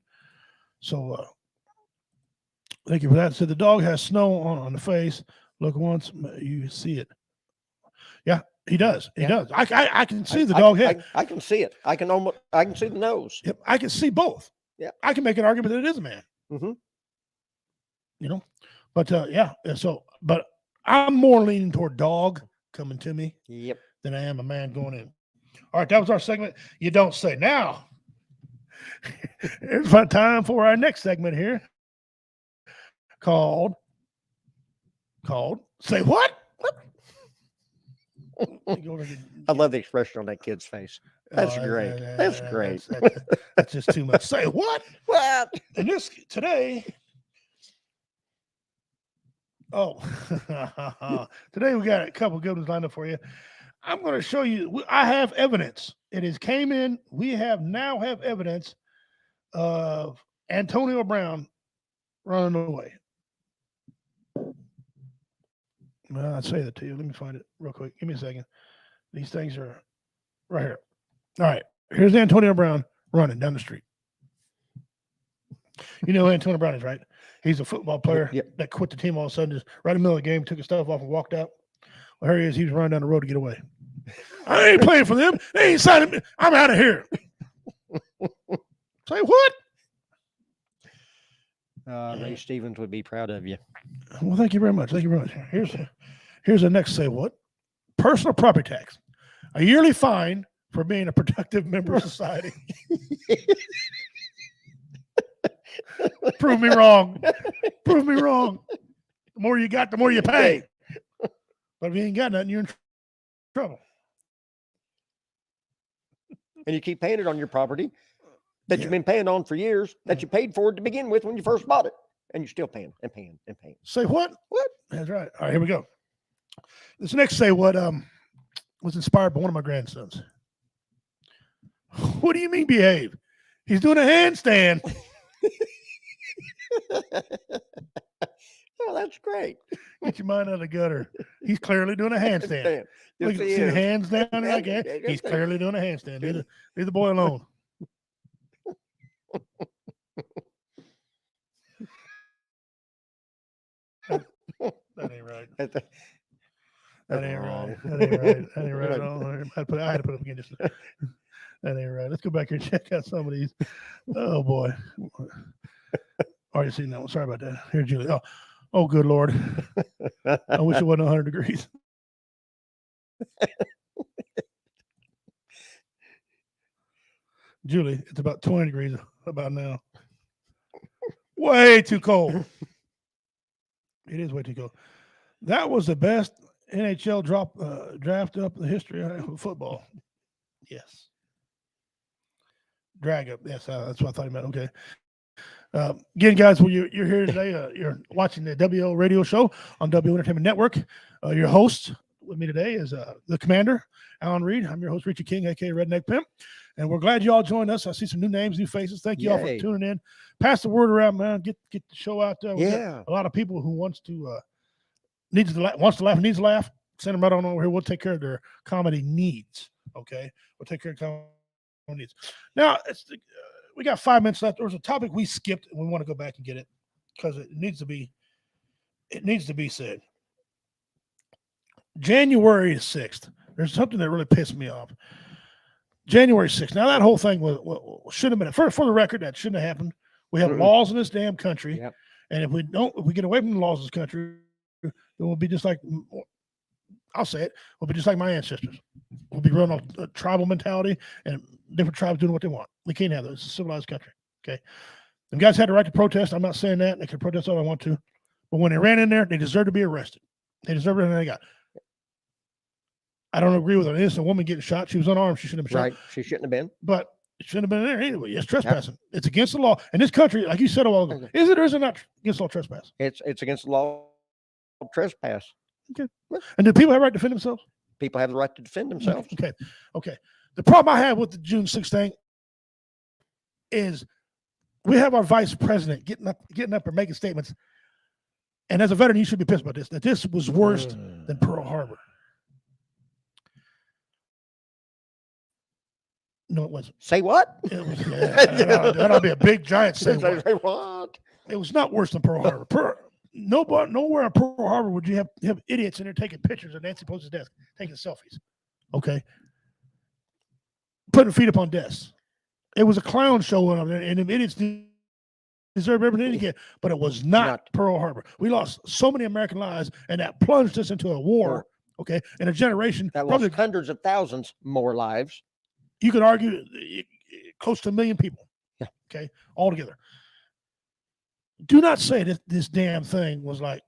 So thank you for that. So the dog has snow on the face. Look once, you see it. Yeah, he does. He does. I can see the dog head. I can see it. I can see the nose. Yep, I can see both. Yeah, I can make an argument that it is a man. Mm-hmm. But yeah. So, but I'm more leaning toward dog coming to me. Yep. Than I am a man going in. All right, that was our segment. You don't say. Now, it's time for our next segment here. Called. Say what? I love the expression on that kid's face. That's great. That's great. That's just too much. Say what? What? And today. Today we got a couple good ones lined up for you. I'm going to show you. I have evidence. It has came in. We now have evidence of Antonio Brown running away. I'll say that to you. Let me find it real quick. Give me a second. These things are right here. All right. Here's Antonio Brown running down the street. You know who Antonio Brown is, right? He's a football player that quit the team all of a sudden, just right in the middle of the game, took his stuff off and walked out. Well, here he is. He was running down the road to get away. I ain't playing for them. They ain't signing me. I'm out of here. Say what? Ray Stevens would be proud of you. Well, thank you very much. Thank you very much. Here's the next say what? Personal property tax. A yearly fine for being a productive member of society. Prove me wrong. Prove me wrong. The more you got, the more you pay. But if you ain't got nothing, you're in trouble. And you keep paying it on your property that you've been paying on for years, that you paid for it to begin with when you first bought it. And you're still paying and paying and paying. Say what? What? That's right. All right, here we go. This next say what was inspired by one of my grandsons. What do you mean behave? He's doing a handstand. Oh, that's great. Get your mind out of the gutter. He's clearly doing a handstand. Look, see the hands down there? Okay. He's clearly doing a handstand. Leave the boy alone. That ain't right. That ain't right. That ain't right. That ain't right at all. I had to put up again just. That ain't right. Let's go back here and check out some of these. Oh boy. Already seen that one. Sorry about that. Here, Julie. Oh, good Lord. I wish it wasn't 100 degrees. Julie, it's about 20 degrees about now. Way too cold. It is way too cold. That was the best NHL draft up in the history of football. Yes. Drag up. Yes, that's what I thought you meant. Okay. Again, guys, you're here today. You're watching the WO radio show on WO Entertainment Network. Your host, with me today is the commander, Alan Reed. I'm your host, Richie King, aka Redneck Pimp. And we're glad you all joined us. I see some new names, new faces. Thank you all for Yay. tuning in. Pass the word around, man. Get the show out there. We got Yeah. a lot of people who wants to laugh, needs to laugh. Send them right on over here. We'll take care of their comedy needs. Okay, we'll take care of comedy needs. Now we got 5 minutes left. There was a topic we skipped, and we want to go back and get it because it needs to be said. January 6th. There's something that really pissed me off. January 6th. Now that whole thing should have been for the record. That shouldn't have happened. We have laws in this damn country, Yep. and if we get away from the laws of this country, it will be just like, I'll say it, we'll be just like my ancestors. We'll be running a tribal mentality and different tribes doing what they want. We can't have this. It's a civilized country. Okay. Them guys had the right to protest. I'm not saying that. They can protest all they want to. But when they ran in there, they deserve to be arrested. They deserve everything they got. I don't agree with an innocent woman getting shot. She was unarmed. She shouldn't have been shot. Right. She shouldn't have been. But it shouldn't have been there anyway. It's trespassing. Yep. It's against the law. In this country, like you said a while ago, is it or is it not against the law trespass? It's against the law of trespass. Okay. And do people have the right to defend themselves? People have the right to defend themselves. Okay. The problem I have with the June 6th thing is we have our vice president getting up and making statements. And as a veteran, you should be pissed about this, that this was worse than Pearl Harbor. No, it wasn't. Say what? It was, that'll be a big giant say what? It was not worse than Pearl Harbor. Nowhere on Pearl Harbor would you have idiots in there taking pictures of Nancy Pelosi's desk, taking selfies. Okay. Putting feet up on desks. It was a clown show on there, and the idiots deserve everything to get, but it was not Pearl Harbor. We lost so many American lives, and that plunged us into a war, okay, in a generation. That lost hundreds of thousands more lives. You could argue close to 1 million people, okay, altogether. Do not say that this damn thing was like,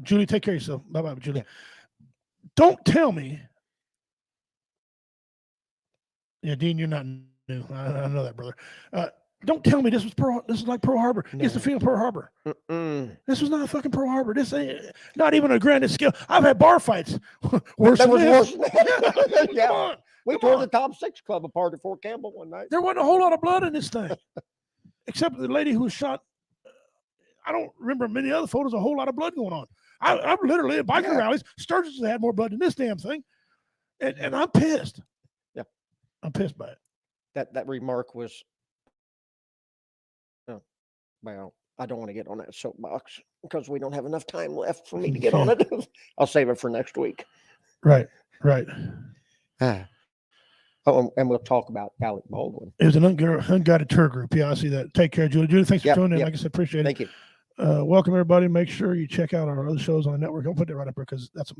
Julie, take care of yourself. Bye-bye, Julie. Yeah. Don't tell me. Yeah, Dean, you're not new. I know that, brother. Don't tell me this is like Pearl Harbor. No. It's the feeling of Pearl Harbor. This was not fucking Pearl Harbor. This ain't not even a grand scale. I've had bar fights worse than this. Yeah. Come on. We tore the Top 6 Club apart at Fort Campbell one night. There wasn't a whole lot of blood in this thing, except the lady who was shot. I don't remember many other photos. A whole lot of blood going on. I'm literally at biker rallies. Sturgis had more blood than this damn thing, and I'm pissed. Yeah, I'm pissed by it. That remark was. Well, I don't want to get on that soapbox because we don't have enough time left for me to get on it. I'll save it for next week. Right. Oh, and we'll talk about Alec Baldwin. It was an unguided tour group. Yeah, I see that. Take care, Julie. Julie, thanks for tuning in. Like I said, appreciate it. Thank you. Welcome, everybody. Make sure you check out our other shows on the network. I'll put that right up here because that's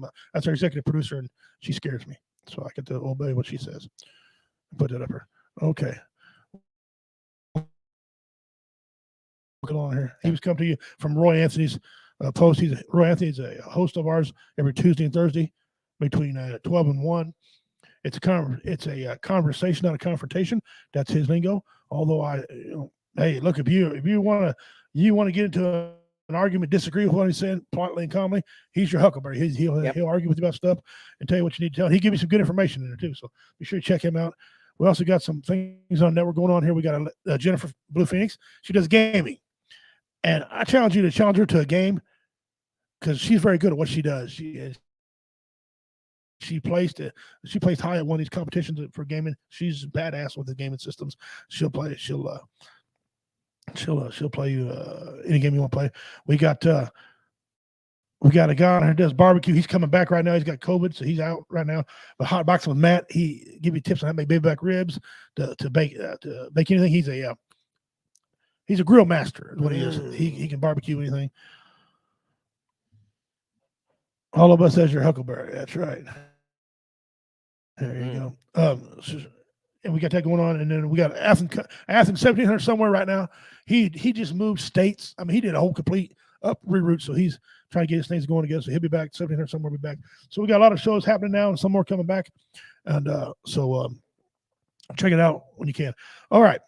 our executive producer, and she scares me. So I get to obey what she says. Put that up here. Okay. Look along here. He was coming to you from Roy Anthony's post. Roy Anthony's a host of ours every Tuesday and Thursday between 12 and 1. It's a conversation, not a confrontation. That's his lingo. Although hey, look, if you want to get into an argument, disagree with what he's saying politely and calmly, he's your huckleberry. He'll argue with you about stuff and tell you what you need to tell. He give you some good information in there too. So be sure to check him out. We also got some things on network going on here. We got Jennifer Blue Phoenix. She does gaming, and I challenge you to challenge her to a game because she's very good at what she does. She placed high at one of these competitions for gaming. She's badass with the gaming systems. She'll play you any game you want to play. We got a guy on here who does barbecue. He's coming back right now. He's got COVID, so he's out right now. But hot boxing with Matt, he give you tips on how to make baby back ribs to bake anything. He's a grill master is what he is. He can barbecue anything. All of us as your huckleberry. That's right. There you go. And we got that going on, and then we got Athens 1700 somewhere right now. He just moved states. I mean, he did a whole complete reroute, so he's trying to get his things going together. So he'll be back 1700 somewhere. Be back. So we got a lot of shows happening now, and some more coming back. And so check it out when you can. All right,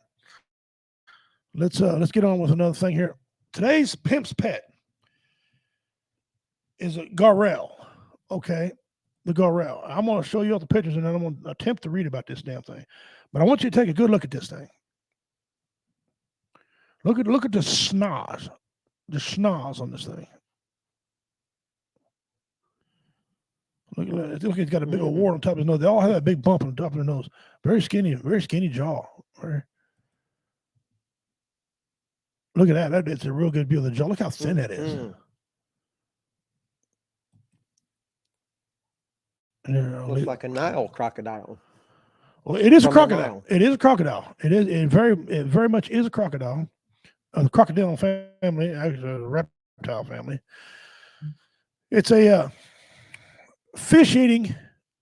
let's get on with another thing here. Today's Pimp's pet is a Garrel. Okay. the Gorell. I'm going to show you all the pictures, and then I'm going to attempt to read about this damn thing. But I want you to take a good look at this thing. Look at the schnoz on this thing. Look, it's got a big old wart on top of his nose. They all have that big bump on the top of their nose. Very skinny jaw. Look at that. It's a real good view of the jaw. Look how thin that is. Looks like a Nile crocodile. Well, it is a crocodile. It is a crocodile. It very much is a crocodile. The crocodile family, actually a reptile family. It's a fish-eating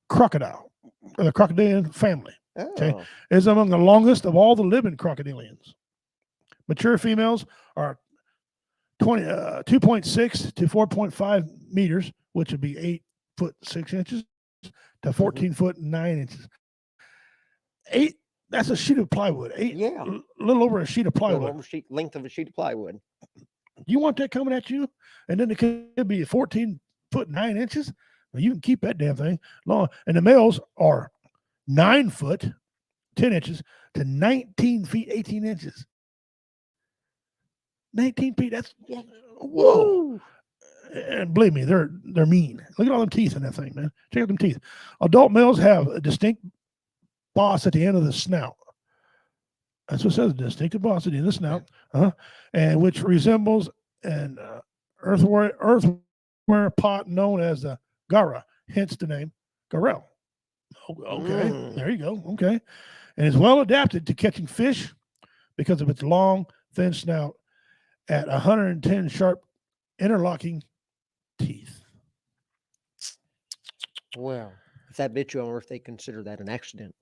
crocodile, the crocodilian family. Okay, it's among the longest of all the living crocodilians. Mature females are 2.6 to 4.5 meters, which would be 8 foot 6 inches to 14 foot 9 inches. 8. That's a sheet of plywood. 8. Yeah, a little over a sheet of plywood. Length of a sheet of plywood. You want that coming at you, and then it could be 14 foot 9 inches. Well, you can keep that damn thing long. And the males are 9 foot 10 inches to 19 feet 18 inches. 19 feet. That's whoa. And believe me, they're mean. Look at all them teeth in that thing, man. Check out them teeth. Adult males have a distinct boss at the end of the snout. That's what it says, distinctive boss at the end of the snout, and which resembles an earthenware pot known as the gara, hence the name Gorell. Okay, there you go. Okay, and is well adapted to catching fish because of its long, thin snout at 110 sharp interlocking teeth. Well, if that bit you on Earth, they consider that an accident.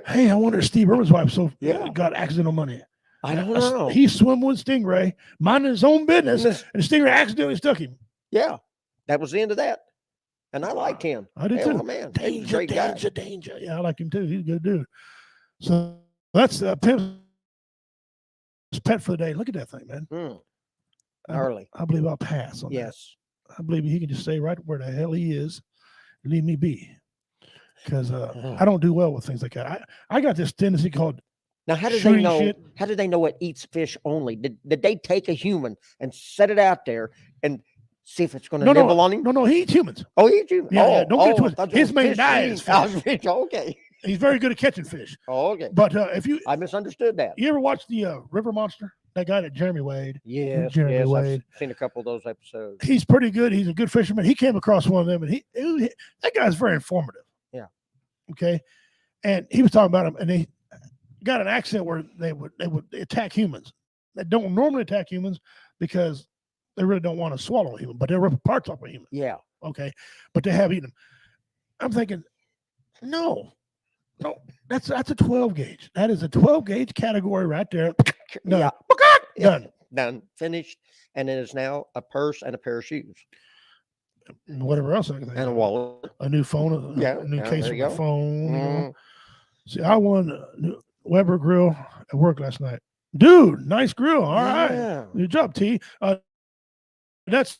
Hey, I wonder if Steve Irwin's wife got accidental money. I don't know. He swam with Stingray, minding his own business, and Stingray accidentally stuck him. Yeah, that was the end of that. And I liked him. I did too. Man, danger. Yeah, I like him too. He's a good dude. So that's Pimp's pet for the day. Look at that thing, man. Early. I believe I'll pass on that. Yes. I believe he can just stay right where the hell he is and leave me be. Because I don't do well with things like that. I got this tendency called now. How did they know? Shit. How did they know it eats fish only? Did they take a human and set it out there and see if it's going to nibble on him? No, he eats humans. Oh, he eats humans. Yeah, don't get twisted. His main diet is fish. Okay. He's very good at catching fish. Oh, okay. But I misunderstood that. You ever watch the River Monster? That guy that Jeremy Wade. Yes, Jeremy Wade. I've seen a couple of those episodes. He's pretty good. He's a good fisherman. He came across one of them, and that guy's very informative. Yeah. Okay. And he was talking about him, and they got an accent where they would attack humans. They don't normally attack humans because they really don't want to swallow a human, but they rip parts off a human. Yeah. Okay. But they have eaten them. I'm thinking, no, that's a 12 gauge. That is a 12 gauge category right there. Done. Yeah. Done. Finished. And it is now a purse and a pair of shoes. Whatever else I can think. And a wallet. A new phone. A new case for my phone. Mm. See, I won a Weber grill at work last night. Dude, nice grill. All right. Good job, T. That's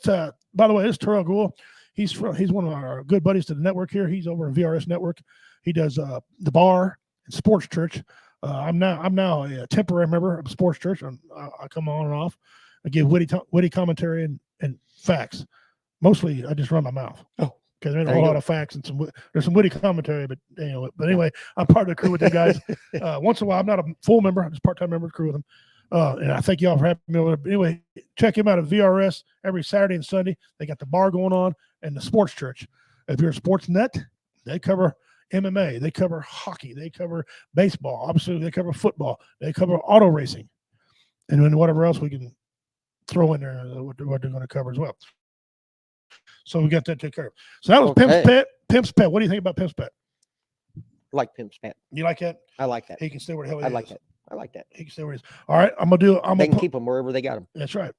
by the way, this is Terrell Gould. He's one of our good buddies to the network here. He's over in VRS Network. He does the bar and Sports Church. I'm now a temporary member of Sports Church. I come on and off. I give witty commentary and facts. Mostly, I just run my mouth. Oh, because there's a whole lot of facts and there's some witty commentary. But anyway, I'm part of the crew with you guys. Once in a while, I'm not a full member. I'm just part-time member of the crew with them. And I thank y'all for having me over. But anyway, check him out at VRS every Saturday and Sunday. They got the bar going on and the Sports Church. If you're a sports nut, they cover MMA, they cover hockey, they cover baseball, obviously they cover football, they cover auto racing, and then whatever else we can throw in there, what they're going to cover as well. So we got that taken care of. So that was Pimp's Pet. Pimp's Pet. What do you think about Pimp's Pet? Like Pimp's Pet. You like that? I like that. He can stay where the hell he is. I like that. He can stay where he is. All right, they can keep them wherever they got them. That's right.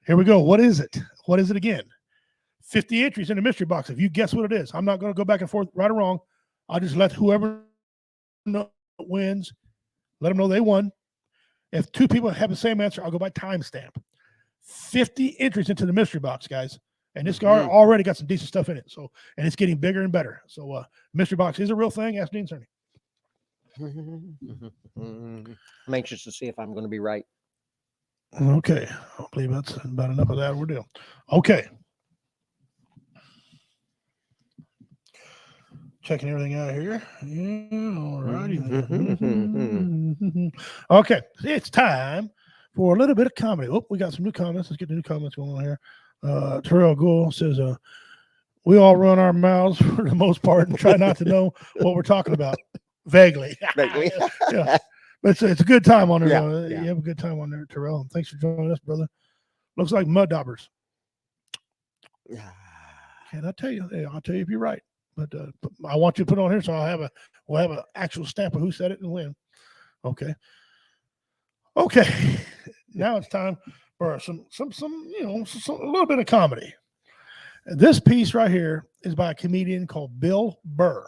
Here we go. What is it? What is it again? 50 entries in the mystery box. If you guess what it is, I'm not going to go back and forth, right or wrong. I'll just let whoever wins, let them know they won. If two people have the same answer, I'll go by timestamp. 50 entries into the mystery box, guys. And this guy already got some decent stuff in it. So, and it's getting bigger and better. So, mystery box is a real thing. Ask Dean Cerny. I'm anxious to see if I'm going to be right. Okay. I believe that's about enough of that ordeal. Okay. Checking everything out here. Yeah, all righty. Okay. It's time for a little bit of comedy. Oh, we got some new comments. Let's get the new comments going on here. Terrell Gould says, we all run our mouths for the most part and try not to know what we're talking about. Vaguely. Yeah. But it's a good time on there. Yeah, You have a good time on there, Terrell. Thanks for joining us, brother. Looks like mud daubers. Can I tell you? Hey, I'll tell you if you're right. But I want you to put it on here, so we'll have an actual stamp of who said it and when. Okay. Now it's time for some a little bit of comedy. This piece right here is by a comedian called Bill Burr.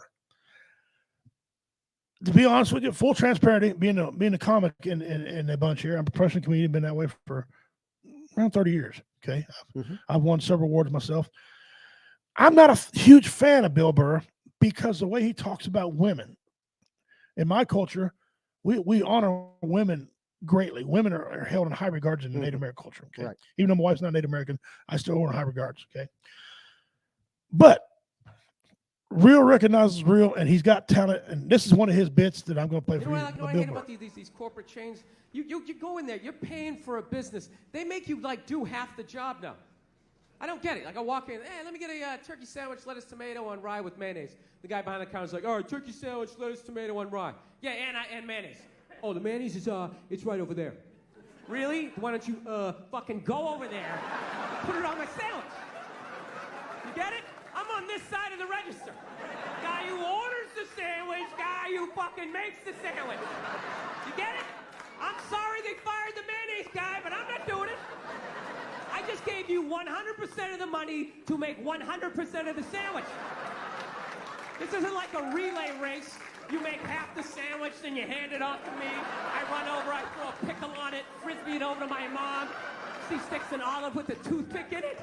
To be honest with you, full transparency, being a comic in a bunch here, I'm a professional comedian, been that way for around 30 years. Okay. I've won several awards myself. I'm not a huge fan of Bill Burr because the way he talks about women. In my culture, we honor women greatly. Women are held in high regards in the Native American culture. Okay? Right. Even though my wife's not Native American, I still hold in high regards. Okay. But real recognizes real, and he's got talent. And this is one of his bits that I'm going to play for you. What I hate about these corporate chains, you go in there, you're paying for a business. They make you do half the job now. I don't get it. I walk in, hey, let me get a turkey sandwich, lettuce, tomato on rye with mayonnaise. The guy behind the counter is like, all right, turkey sandwich, lettuce, tomato on rye. Yeah, and mayonnaise. Oh, the mayonnaise is it's right over there. Really? Why don't you fucking go over there and put it on my sandwich? You get it? I'm on this side of the register. Guy who orders the sandwich, guy who fucking makes the sandwich. You get it? I'm sorry they fired the mayonnaise guy, but I'm not doing it. I just gave you 100% of the money to make 100% of the sandwich. This isn't like a relay race. You make half the sandwich, then you hand it off to me. I run over, I throw a pickle on it, frisbee it over to my mom. She sticks an olive with a toothpick in it.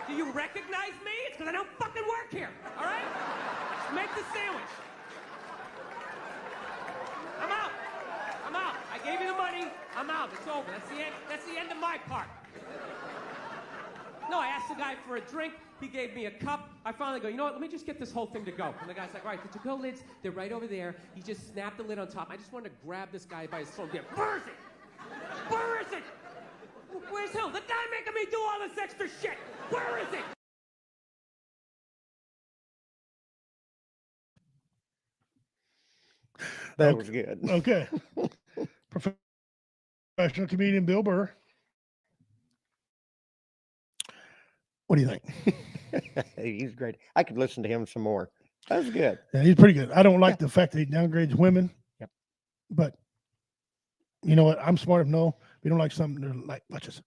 Do you recognize me? It's because I don't fucking work here, all right? Just make the sandwich. I'm out. I gave you the money. I'm out. It's over. That's the end of my part. No, I asked the guy for a drink. He gave me a cup. I finally go, you know what? Let me just get this whole thing to go. And the guy's like, all right, the to-go lids, they're right over there. He just snapped the lid on top. I just wanted to grab this guy by his throat. Burr is it? Burr is it? Where's Hill? The guy making me do all this extra shit. Where is it? That was good. Okay. Professional comedian Bill Burr. What do you think? He's great. I could listen to him some more. That was good. Yeah, he's pretty good. I don't like the fact that he downgrades women. Yep. But you know what? I'm smart enough to know if you don't like something, they're like, watch this.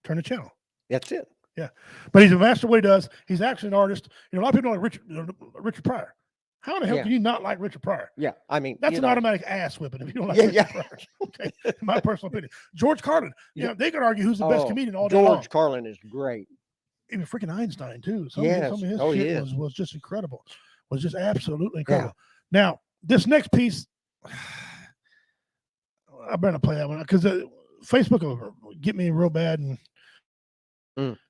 Turn the channel. That's it. Yeah. But he's a master what he does. He's actually an artist. A lot of people don't like Richard Pryor. How the hell can you not like Richard Pryor? Yeah, I mean, that's an automatic ass whipping if you don't like Richard Pryor. Okay, in my personal opinion. George Carlin. They could argue who's the best comedian all day long. George Carlin is great. Even freaking Einstein too. Some of his shit was just incredible. Was just absolutely incredible. Yeah. Now this next piece, I better not play that one because Facebook will get me real bad and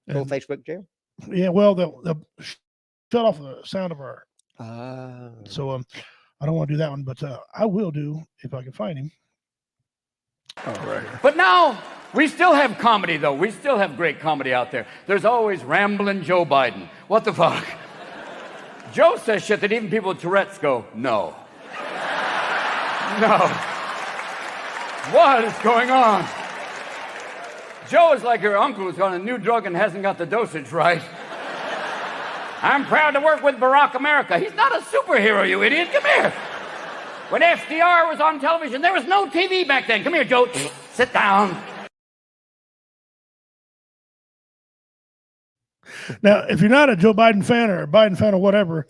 Facebook jail. Yeah, well they'll shut off the sound of our. So I don't want to do that one, but I will do if I can find him. All right. But now we still have comedy, though. We still have great comedy out there. There's always rambling Joe Biden. What the fuck? Joe says shit that even people with Tourette's go, no. No. What is going on? Joe is like your uncle who's on a new drug and hasn't got the dosage right. I'm proud to work with Barack America. He's not a superhero, you idiot. Come here. When FDR was on television, there was no TV back then. Come here, Joe. Sit down. Now, if you're not a Joe Biden fan or a Biden fan or whatever,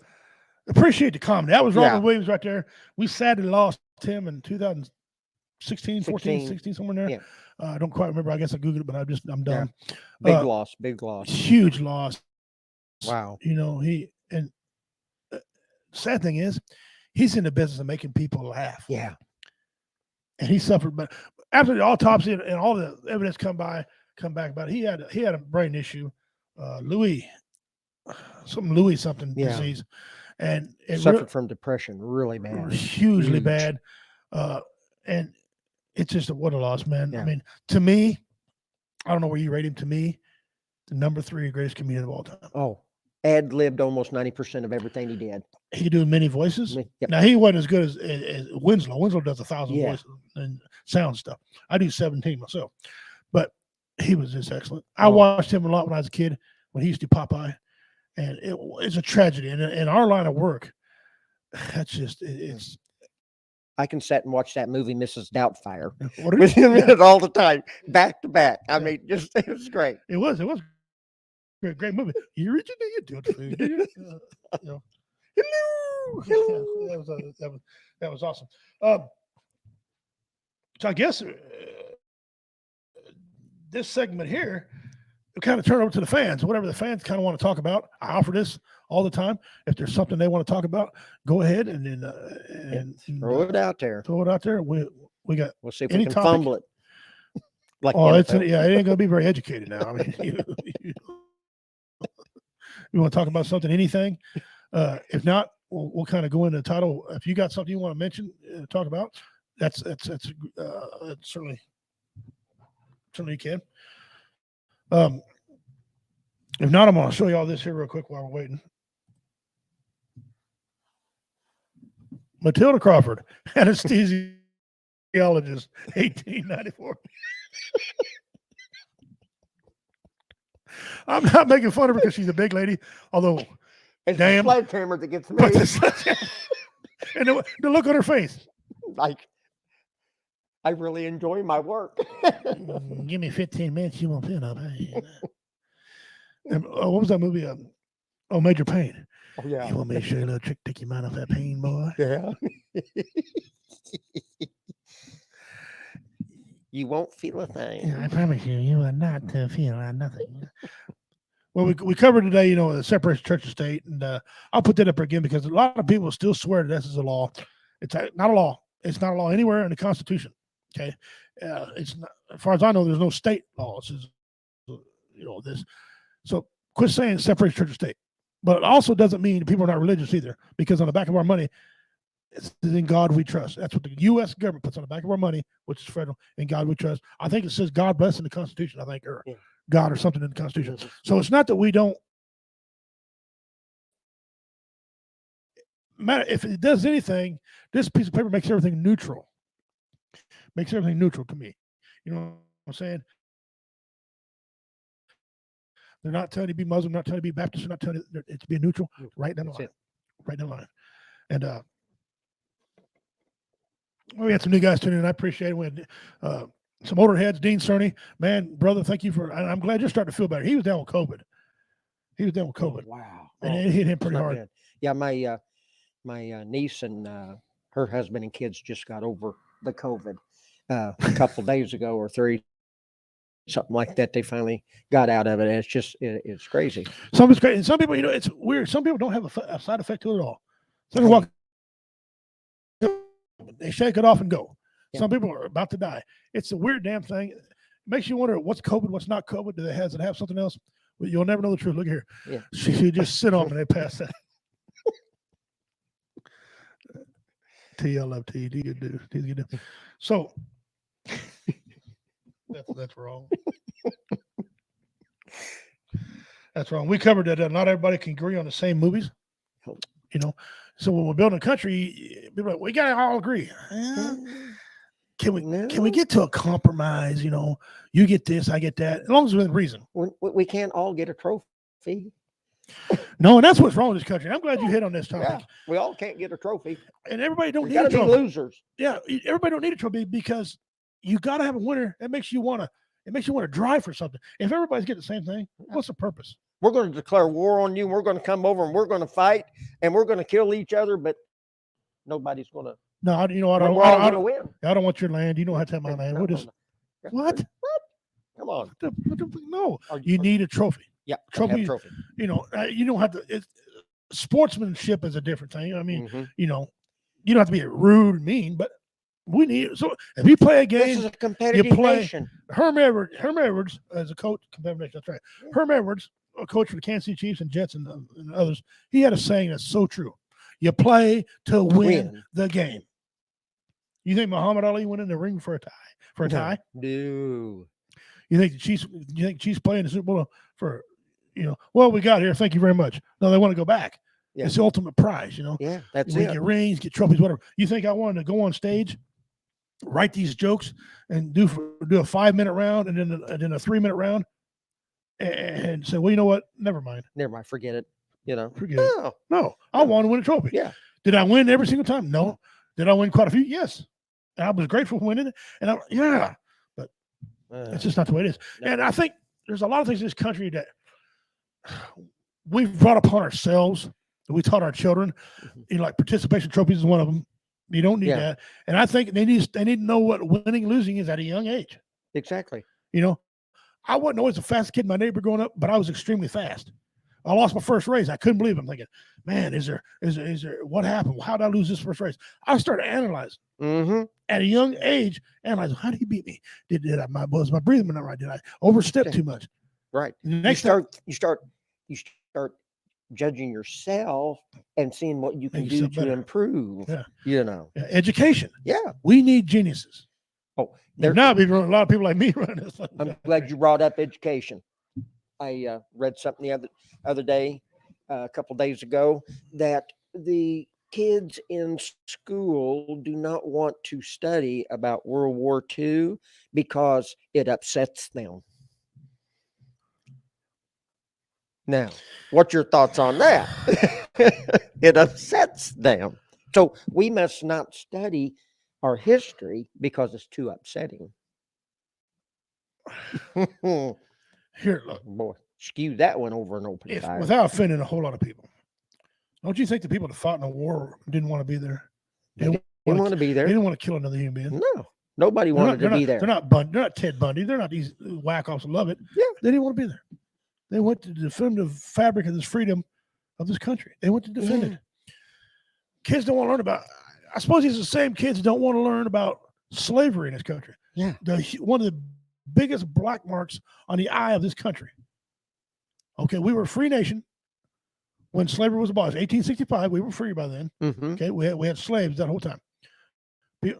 appreciate the comedy. That was Robert Williams right there. We sadly lost him in 2000. 16, 14, 16. 16, somewhere in there. Yeah. I don't quite remember. I guess I Googled it, but I'm dumb. Big Uh, loss. Big loss. Huge loss. Wow. You know, sad thing is, he's in the business of making people laugh. Yeah. And he suffered, but after the autopsy and all the evidence come back about it, he had a brain issue, Louis something Yeah. disease, and it Suffered from depression really bad. hugely Huge. bad, and it's just what a loss, man. Yeah. I mean, to me, I don't know where you rate him. To me, the number 3 greatest comedian of all time. Oh, ad-libbed almost 90% of everything he did. He could do many voices. Yep. Now he wasn't as good as Winslow. Winslow does 1,000 Yeah. voices and sound stuff. I do 17 myself, but he was just excellent. I Oh. watched him a lot when I was a kid when he used to do Popeye, and it's a tragedy. And in our line of work, that's just it's. I can sit and watch that movie, Mrs. Doubtfire, What with him in yeah, it all the time, back to back. I Yeah. mean, just it was great. it was great movie. You originated to it, you know. Hello. That was awesome. So I guess this segment here, we kind of turn over to the fans. Whatever the fans kind of want to talk about, I offer this all the time. If there's something they want to talk about, go ahead and Throw it out there. Throw it out there. We got. We'll see if Any we can topic. fumble it. Like Oh, it NFL. ain't gonna be very educated now. I mean, you want to talk about something, anything? If not, we'll kind of go into the title. If you got something you want to mention, talk about, that's certainly you can. If not, I'm going to show you all this here real quick while we're waiting. Matilda Crawford, anesthesiologist, 1894. I'm not making fun of her because she's a big lady, although It's damn. the sledgehammer that gets but me. and the look on her face. Like, I really enjoy my work. Give me 15 minutes, you won't feel no pain. And, what was that movie? Major Pain. Oh, yeah. You want me to show you a little trick, take your mind off that pain, boy? Yeah. You won't feel a thing. Yeah, I promise you, you will not feel nothing. Well, we covered today, the separation of church and state, and I'll put that up again because a lot of people still swear that this is a law. It's not a law. It's not a law anywhere in the Constitution. Okay, it's not, as far as I know, there's no state laws. This. So quit saying separate church and state. But it also doesn't mean people are not religious either, because on the back of our money, it's in God we trust. That's what the U.S. government puts on the back of our money, which is federal, in God we trust. I think it says God bless in the Constitution, I think, or God or something in the Constitution. So it's not that we don't matter. If it does anything, this piece of paper makes everything neutral. Makes everything neutral to me. You know what I'm saying? They're not telling you to be Muslim, not telling you to be Baptist, they're not telling you to be neutral. Right down the line. Right down the line. And we had some new guys tuning in. I appreciate it. We had some older heads, Dean Cerny. Man, brother, thank you for. I'm glad you're starting to feel better. He was down with COVID. Wow. And it hit him pretty hard. Good. Yeah, my niece and her husband and kids just got over the COVID a couple days ago or 3, something like that. They finally got out of it. And it's crazy. Some of it's great. And some people, it's weird. Some people don't have a side effect to it at all. Some people they shake it off and go. Yeah. Some people are about to die. It's a weird damn thing. It makes you wonder what's COVID, what's not COVID. Does it have something else? Well, you'll never know the truth. Look here. Yeah. She just sit on and they pass that. TLFT, do you do? So that's wrong. That's wrong. We covered that. Not everybody can agree on the same movies. So when we're building a country, people are like, we gotta all agree. Can we get to a compromise? You get this, I get that, as long as within reason. We can't all get a trophy. No, and that's what's wrong with this country. I'm glad you hit on this topic. Yeah, we all can't get a trophy. And everybody don't We need a gotta be trophy. losers. Yeah, everybody don't need a trophy because you got to have a winner. It makes you want to drive for something. If everybody's getting the same thing, what's the purpose? We're going to declare war on you. And we're going to come over and we're going to fight and we're going to kill each other, but nobody's going to No, you know what? We're all going to win. I don't want your land. You don't have to have my land. We'll just what? Come on. No, Are you need a trophy. Yeah, Trophy. trophy. You know, you don't have to. Sportsmanship is a different thing. I mean, you know, you don't have to be rude and mean, but we need. So if you play a game, This is a competitive nation. Herm Edwards as a coach, competitive nation. That's right. Herm Edwards, a coach for the Kansas City Chiefs and Jets and others, he had a saying that's so true. You play to win the game. You think Muhammad Ali went in the ring for a tie? No. You think the Chiefs play in the Super Bowl for, you know, well, we got here. Thank you very much. No, they want to go back. Yeah. It's the ultimate prize, you know. Yeah, that's we it. Get rings, get trophies, whatever. You think I wanted to go on stage, write these jokes, and do a 5-minute round and then a 3-minute round, and say, well, you know what? Never mind. Forget it. You know, forget it. No, I want to win a trophy. Yeah. Did I win every single time? No. Did I win quite a few? Yes. And I was grateful for winning it. And but it's just not the way it is. No. And I think there's a lot of things in this country that we've brought upon ourselves that we taught our children. You know, like participation trophies is one of them. You don't need that. And I think they need to know what winning, losing is at a young age. Exactly. You know, I wasn't always the fastest kid in my neighborhood growing up, but I was extremely fast. I lost my first race. I couldn't believe it. I'm thinking, man, is there what happened? How did I lose this first race? I started analyzing at a young age. Analyzing, how did he beat me? Was my breathing not right? Did I overstep too much? Right. You start judging yourself and seeing what you can do to improve. Yeah. You know, education. Yeah, we need geniuses. Oh, there's now a lot of people like me running this. I'm glad you brought up education. I read something the other day, a couple days ago, that the kids in school do not want to study about World War II because it upsets them. Now, what's your thoughts on that? It upsets them. So we must not study our history because it's too upsetting. Here, look, boy, skew that one over and over. Without offending a whole lot of people, don't you think the people that fought in the war didn't want to be there? They didn't want to be there. They didn't want to kill another human being. No, nobody wanted to be there. They're not Ted Bundy. They're not these whack-offs who love it. Yeah, they didn't want to be there. They went to defend the fabric of this freedom of this country. They went to defend it. Kids don't want to learn about. I suppose these are the same kids who don't want to learn about slavery in this country. Yeah, one of the biggest black marks on the eye of this country. Okay, we were a free nation when slavery was abolished. 1865, we were free by then. Okay, we had slaves that whole time. I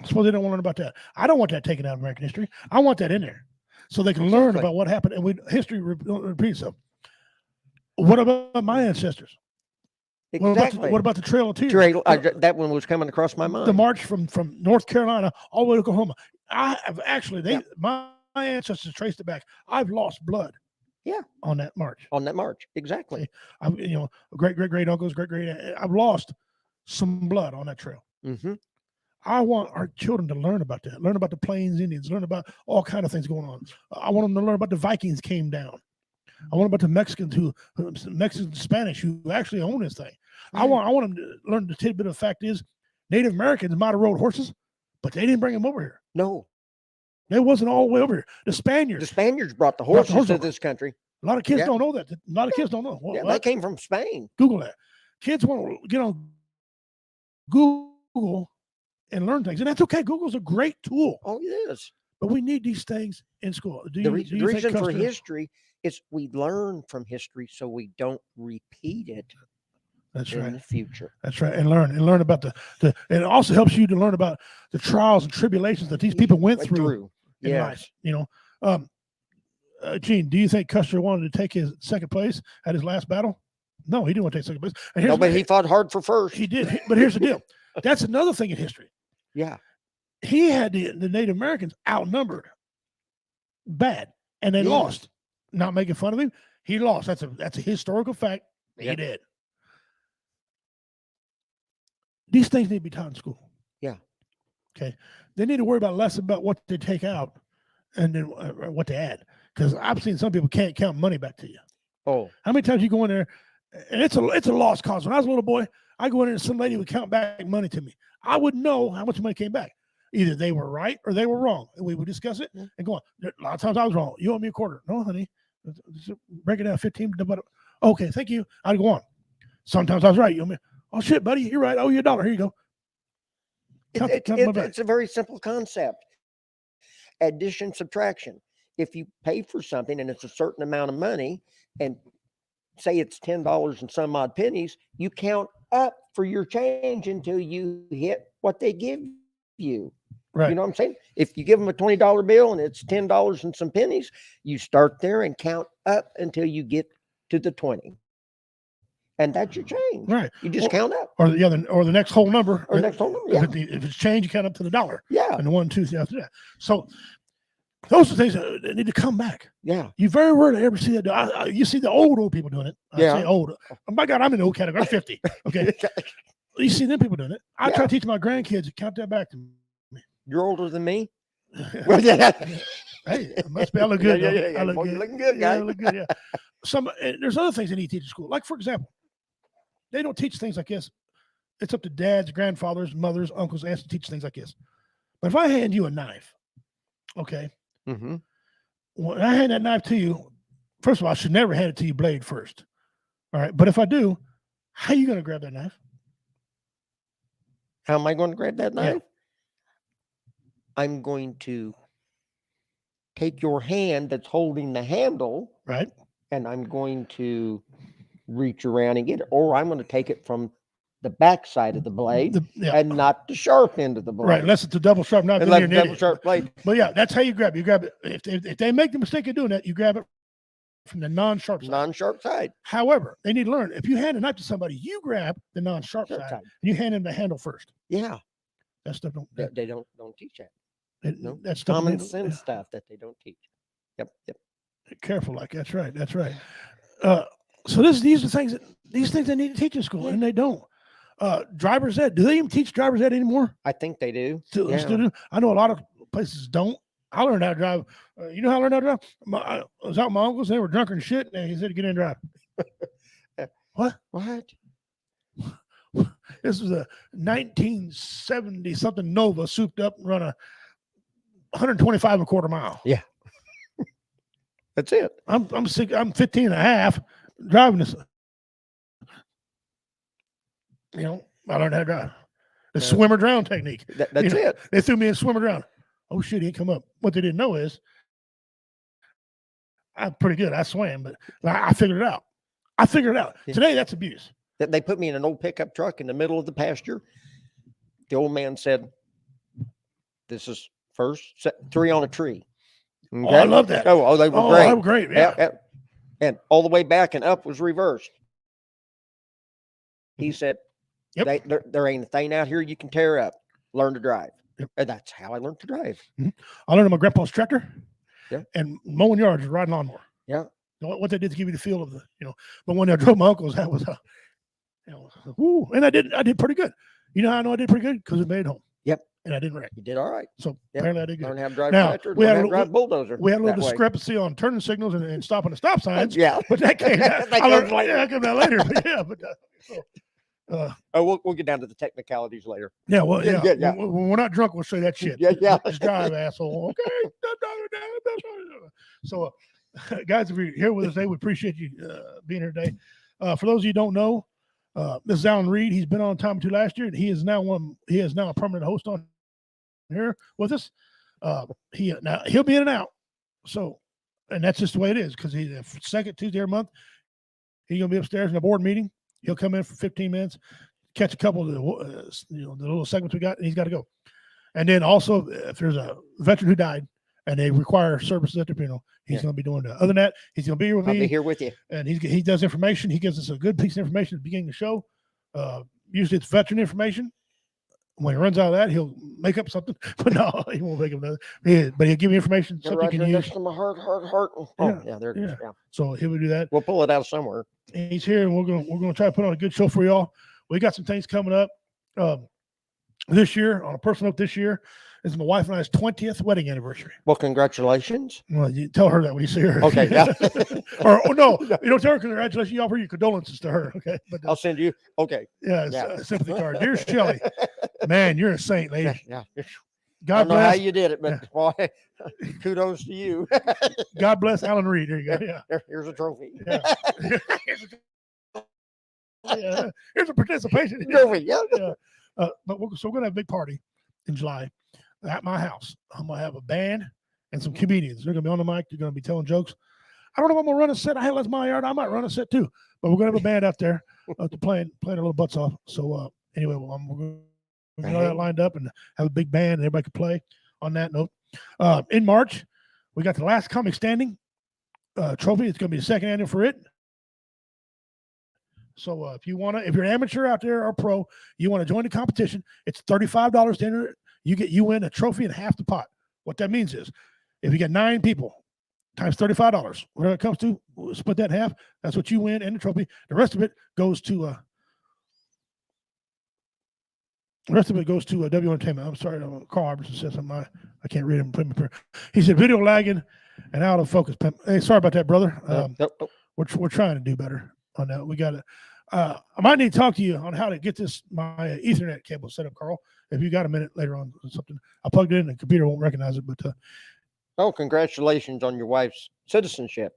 suppose they don't want to learn about that. I don't want that taken out of American history. I want that in there so they can learn about what happened, and history repeats itself. What about my ancestors? Exactly. What about the Trail of Tears? That one was coming across my mind. The march from North Carolina all the way to Oklahoma. I have actually my ancestors traced it back. I've lost blood. Yeah, on that march. Exactly. Great uncles, I've lost some blood on that trail. I want our children to learn about that. Learn about the Plains Indians. Learn about all kinds of things going on. I want them to learn about the Vikings came down. I want about the Mexicans Mexicans, Spanish who actually own this thing. I want them to learn the tidbit of the fact is Native Americans might have rode horses, but they didn't bring them over here. No. They wasn't all the way over here. The Spaniards brought the horses to this country. A lot of kids don't know that. A lot of kids don't know. Well, they came from Spain. Google that. Kids want to get on Google and learn things. And that's okay. Google's a great tool. Oh, it is. But we need these things in school. The reason for history is we learn from history so we don't repeat it. That's right. In the future. That's right. And learn about and it also helps you to learn about the trials and tribulations that these people went through in life. You know, Gene, do you think Custer wanted to take his second place at his last battle? No, he didn't want to take second place. No, but he fought hard for first. He did. But here's the deal. That's another thing in history. Yeah. He had the Native Americans outnumbered bad, and they lost. Not making fun of him. He lost. That's a historical fact. He did. These things need to be taught in school. Yeah. Okay. They need to worry less about what they take out and then what they add. Because I've seen some people can't count money back to you. Oh. How many times you go in there and it's a lost cause. When I was a little boy, I go in and some lady would count back money to me. I would know how much money came back. Either they were right or they were wrong. And we would discuss it and go on. A lot of times I was wrong. You owe me a quarter. No, honey. Break it down 15. Okay, thank you. I'd go on. Sometimes I was right. You owe me. Oh, shit, buddy. You're right. Oh, you $1. Here you go. It's a very simple concept. Addition, subtraction. If you pay for something and it's a certain amount of money, and say it's $10 and some odd pennies, you count up for your change until you hit what they give you. Right. You know what I'm saying? If you give them a $20 bill and it's $10 and some pennies, you start there and count up until you get to the 20. And that's your change. Right. You just count up. Or the next whole number. Or the next whole number. Yeah. If it's change, you count up to the $1. Yeah. And the 1, 2, 3 after that. So those are things that need to come back. Yeah. You very rarely ever see that. You see the old people doing it. I say old. Oh my God, I'm in the old category. I'm 50. Okay. You see them people doing it. I try to teach my grandkids to count that back to me. You're older than me? Well, yeah. Hey, it must be. I look good. Yeah. I look Well, good. you're looking good, guy. Yeah, I look good. Yeah. There's other things they need to teach in school. Like, for example, they don't teach things like this. It's up to dads, grandfathers, mothers, uncles, aunts to teach things like this. But if I hand you a knife, okay, when I hand that knife to you, first of all, I should never hand it to you blade first. All right. But if I do, how are you going to grab that knife? How am I going to grab that knife? Yeah. I'm going to take your hand that's holding the handle, right, and I'm going to reach around and get it, or I'm going to take it from the back side of the blade and not the sharp end of the blade. Right, unless it's a double sharp knife. Unless it's a double sharp blade. But yeah, that's how you grab it. You grab it. If they make the mistake of doing that, you grab it from the non-sharp side. Non-sharp side. However, they need to learn, if you hand a knife to somebody, you grab the non-sharp side, and you hand them the handle first. Yeah. That stuff they don't teach that. No, that's common sense stuff that they don't teach. Yep. Careful, like that's right. So these are things they need to teach in school, and they don't. Driver's ed. Do they even teach driver's ed anymore? I think they do. Still do. I know a lot of places don't. I learned how to drive. You know how I learned how to drive? I was out with my uncles. They were drunk and shit, and he said, "Get in and drive." What? This was a 1970 something Nova, souped up, and run a 125 and a quarter mile. Yeah. That's it. I'm 15 and a half driving this. You know, I learned how to drive. The swimmer drown technique. That's it. They threw me in swimmer drown. Oh shit, he didn't come up. What they didn't know is I'm pretty good. I swam, but I figured it out. Yeah. Today, that's abuse. They put me in an old pickup truck in the middle of the pasture. The old man said, "This is first 3 on a tree." Okay? Oh, I love that. Oh, they were great. They were great. Yeah. And all the way back and up was reversed. He said, there ain't a thing out here you can tear up. Learn to drive. Yep. And that's how I learned to drive. I learned on my grandpa's tractor. Yeah. And mowing yards and riding lawnmower. Yeah. What they did to give you the feel of the, but when I drove my uncles, that was and I did pretty good. You know how I know I did pretty good? Because it made home. Yep. And I didn't wreck. You did all right. So apparently I did good. Learn how to drive now, tractor, we had learn how to drive bulldozer. We had a little discrepancy on turning signals and stopping the stop signs. Yeah. But that came out. I learned later. That came out later. But we'll get down to the technicalities later. Yeah, well, yeah. When we're not drunk, we'll say that shit. Yeah. Just drive, asshole. Okay. So, guys, if you're here with us today, we appreciate you being here today. For those of you who don't know, this is Alan Reed. He's been on Time or Two last year. He is now a permanent host on here with us. He'll be in and out. So, and that's just the way it is, because he's the second Tuesday every month. He's gonna be upstairs in a board meeting. He'll come in for 15 minutes, catch a couple of the little segments we got, and he's got to go. And then also, if there's a veteran who died and they require services at the funeral, he's going to be doing that. Other than that, he's going to be here with me. I'll be here with you. And he does information. He gives us a good piece of information at the beginning of the show. Usually it's veteran information. When he runs out of that, he'll make up something. But no, he won't make up nothing. But he'll give you information, something you can use. Next to my heart. There it is. Yeah. So he will do that. We'll pull it out somewhere. He's here, and we're gonna try to put on a good show for y'all. We got some things coming up this year. On a personal note, this year, It's my wife and I's 20th wedding anniversary. Well, congratulations. Well, you tell her that when you see her. Okay, yeah. or no, you don't tell her congratulations. You offer your condolences to her. Okay, but I'll send you. Okay. yeah, it's Yeah. a sympathy card. Dear Shelley, man, you're a saint, lady. Yeah. I God don't know how bless. you did it, but boy, kudos to you. God bless Alan Reed. There you go. Yeah. Here's a trophy. Yeah. Yeah. Here's a participation. Trophy, yeah. Yeah. But we're going to have a big party in July at my house. I'm going to have a band and some comedians. They're going to be on the mic. They're going to be telling jokes. I don't know if I'm going to run a set. Hell, that's my yard. I might run a set too. But we're going to have a band out there to playing our little butts off. So anyway, we're going to get all that lined up and have a big band and everybody can play on that note. In March, we got the Last Comic Standing trophy. It's going to be the second annual for it. So if you're an amateur out there or pro, you want to join the competition, it's $35 to enter it. You win a trophy and half the pot. What that means is if you get 9 people times $35, whatever it comes to, we'll split that in half. That's what you win and the trophy. The rest of it goes to W Entertainment. I'm sorry, Carl Iverson said something. I can't read him. He said video lagging and out of focus. Hey, sorry about that, brother. We're trying to do better on that. We got to. I might need to talk to you on how to get my Ethernet cable set up, Carl. If you got a minute later on or something, I plugged it in. The computer won't recognize it, but. Congratulations on your wife's citizenship.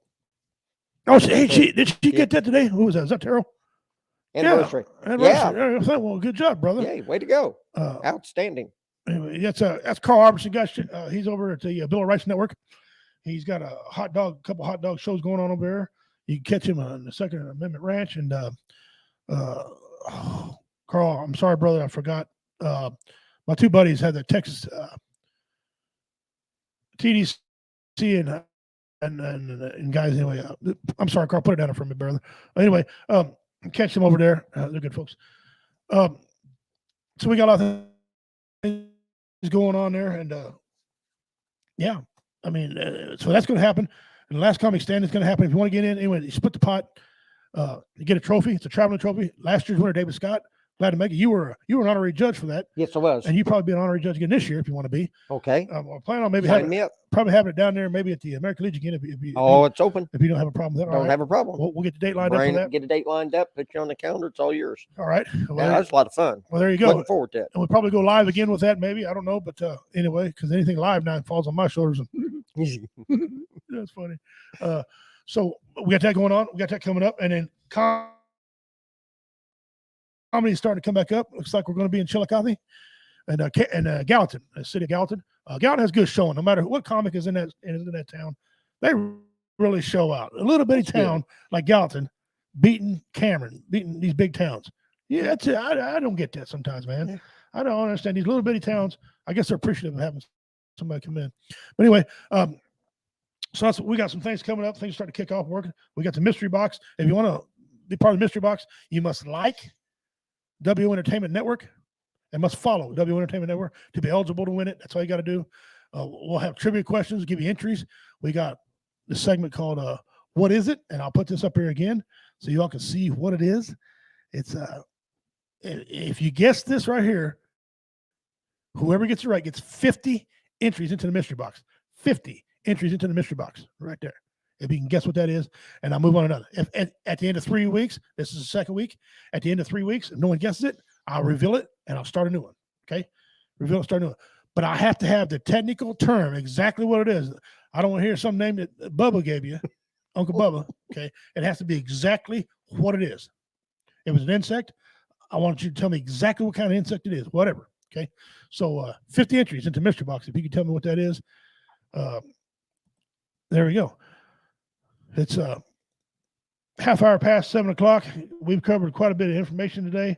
Oh, did she get that today? Who was that? Is that Terrell? Anniversary. Yeah. Well, good job, brother. Yeah, way to go. Outstanding. Anyway, that's Carl Iverson, guys. He's over at the Bill of Rights Network. He's got a couple hot dog shows going on over there. You can catch him on the Second Amendment Ranch. And Carl, I'm sorry, brother, I forgot. My 2 buddies had the Texas TDC and guys. Anyway, I'm sorry, Carl, put it down for me, brother. Anyway, catch them over there. They're good folks. So we got a lot of things going on there, and yeah, I mean, so that's going to happen. And the Last Comic Stand is going to happen. If you want to get in, anyway, you split the pot. You get a trophy. It's a traveling trophy. Last year's winner, David Scott. Glad to make it. You were an honorary judge for that. Yes, I was. And you probably be an honorary judge again this year if you want to be. Okay. We're planning on having it down there, maybe at the American Legion again. It's open. If you don't have a problem with that, Don't have a problem. We'll get the date lined up for that. Get a date lined up. Put you on the calendar. It's all yours. All right. Well, that's a lot of fun. Well, there you go. Looking forward to it. And we'll probably go live again with that. Maybe, I don't know, but anyway, because anything live now falls on my shoulders. That's funny. So we got that going on. We got that coming up, and then comedy's starting to come back up. Looks like we're going to be in Chillicothe and Gallatin, the city of Gallatin. Gallatin has good showing. No matter what comic is in that town, they really show out. A little bitty town like Gallatin, beating Cameron, beating these big towns. Yeah, that's it. I don't get that sometimes, man. Yeah. I don't understand these little bitty towns. I guess they're appreciative of having somebody come in. But anyway, so we got some things coming up. Things starting to kick off working. We got the mystery box. If you want to be part of the mystery box, you must like W Entertainment Network and must follow W Entertainment Network to be eligible to win it. That's all you got to do. We'll have trivia questions, give you entries. We got this segment called What Is It? And I'll put this up here again so y'all can see what it is. It's if you guess this right here, whoever gets it right gets 50 entries into the mystery box. 50 entries into the mystery box right there. If you can guess what that is, and I'll move on to another. If at the end of 3 weeks, this is the second week. At the end of 3 weeks, if no one guesses it, I'll reveal it and I'll start a new one. Okay, reveal and start a new one. But I have to have the technical term exactly what it is. I don't want to hear some name that Bubba gave you, Uncle Bubba. Okay, it has to be exactly what it is. If it's an insect, I want you to tell me exactly what kind of insect it is. Whatever. Okay, so 50 entries into mystery box. If you can tell me what that is, there we go. It's half hour past 7 o'clock. We've covered quite a bit of information today.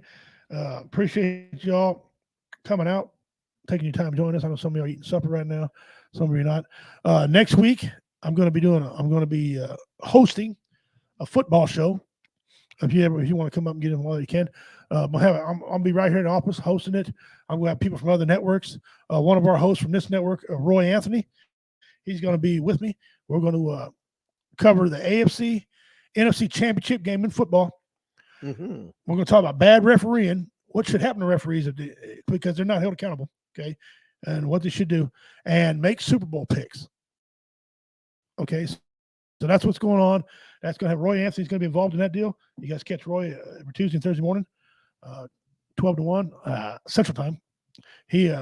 Appreciate y'all coming out, taking your time to join us. I know some of you are eating supper right now. Some of you are not. Next week, I'm going to be hosting a football show. If you want to come up and get in while you can, I'll be right here in the office hosting it. I'm going to have people from other networks. One of our hosts from this network, Roy Anthony, he's going to be with me. We're going to cover the AFC, NFC championship game in football. Mm-hmm. We're going to talk about bad refereeing, what should happen to referees because they're not held accountable. Okay, and what they should do, and make Super Bowl picks. Okay, so that's what's going on. That's going to have Roy Anthony's going to be involved in that deal. You guys catch Roy every Tuesday and Thursday morning, 12 to 1 Central Time. He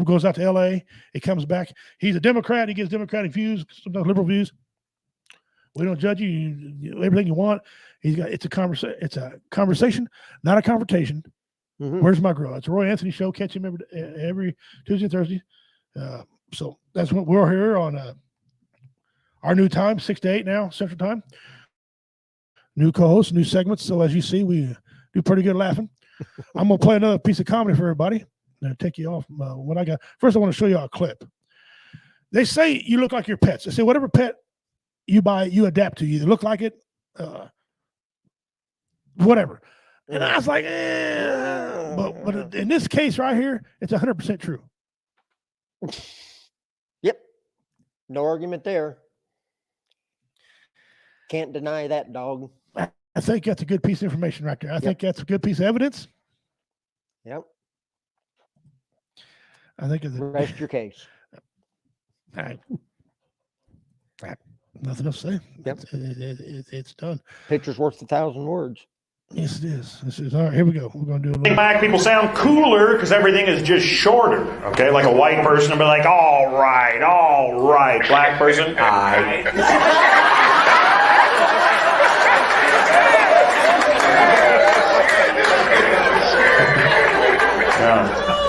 goes out to L.A. He comes back. He's a Democrat. He gives Democratic views, sometimes liberal views. We don't judge you. You everything you want. It's a conversation, not a confrontation. Mhm. Where's my girl? It's a Roy Anthony show. Catch him every Tuesday and Thursday. So that's what we're here on our new time, 6 to 8 now, Central Time. New co-hosts, new segments. So as you see, we do pretty good laughing. I'm going to play another piece of comedy for everybody. I'll take you off what I got. First, I want to show you a clip. They say you look like your pets. They say whatever pet you buy, you adapt to. You either look like it, whatever. And I was like, but in this case right here, it's 100% true. Yep. No argument there. Can't deny that, dog. I think that's a good piece of information right there. I think that's a good piece of evidence. Yep. I think it's Rest your case. All right. Nothing else to say. Yep. It's done. Picture's worth 1,000 words. Yes, it is. This is all right. Here we go. We're going to do a little. Black people sound cooler because everything is just shorter. Okay, like a white person will be like, all right. Black person,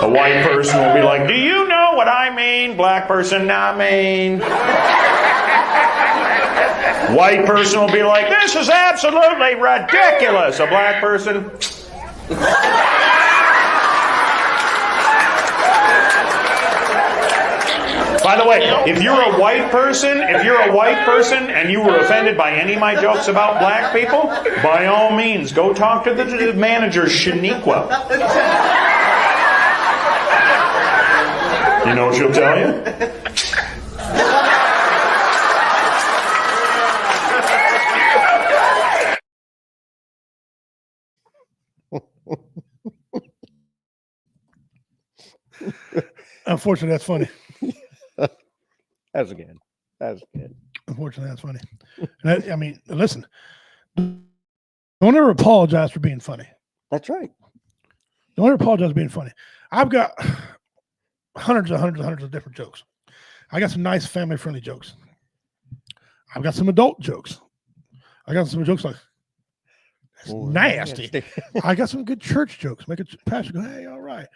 a white person will be like, do you know what I mean? Black person, I mean. White person will be like, this is absolutely ridiculous. A black person. By the way, if you're a white person and you were offended by any of my jokes about black people, by all means, go talk to the manager, Shaniqua. You know what she'll tell you? Unfortunately, that's funny. That's good. Unfortunately, that's funny. And I mean, listen, don't ever apologize for being funny. That's right. Don't ever apologize for being funny. I've got hundreds of different jokes. I got some nice family-friendly jokes. I've got some adult jokes. I got some jokes like, that's nasty. I got some good church jokes. Make a pastor go, hey, all right.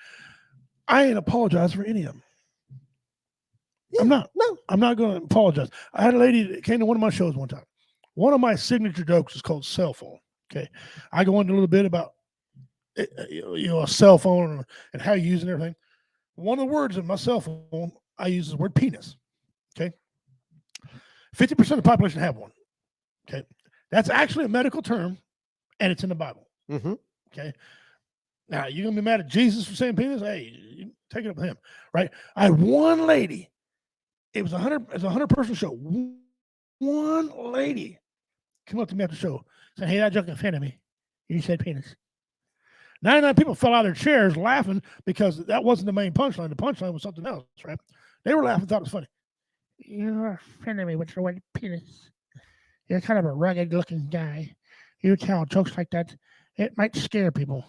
I ain't apologize for any of them. Yeah, I'm not going to apologize. I had a lady that came to one of my shows one time. One of my signature jokes is called cell phone. Okay. I go into a little bit about, a cell phone and how you use it and everything. One of the words in my cell phone, I use is the word penis. Okay. 50% of the population have one. Okay. That's actually a medical term and it's in the Bible. Mm-hmm. Okay. Now, you're going to be mad at Jesus for saying penis? Hey, you take it up with him, right? I had one lady. It was a 100-person show. One lady come up to me after the show, said, hey, that joke offended me. You said penis. 99 people fell out of their chairs laughing because that wasn't the main punchline. The punchline was something else, right? They were laughing, thought it was funny. You're offending me with your word penis. You're kind of a rugged-looking guy. You tell jokes like that, it might scare people.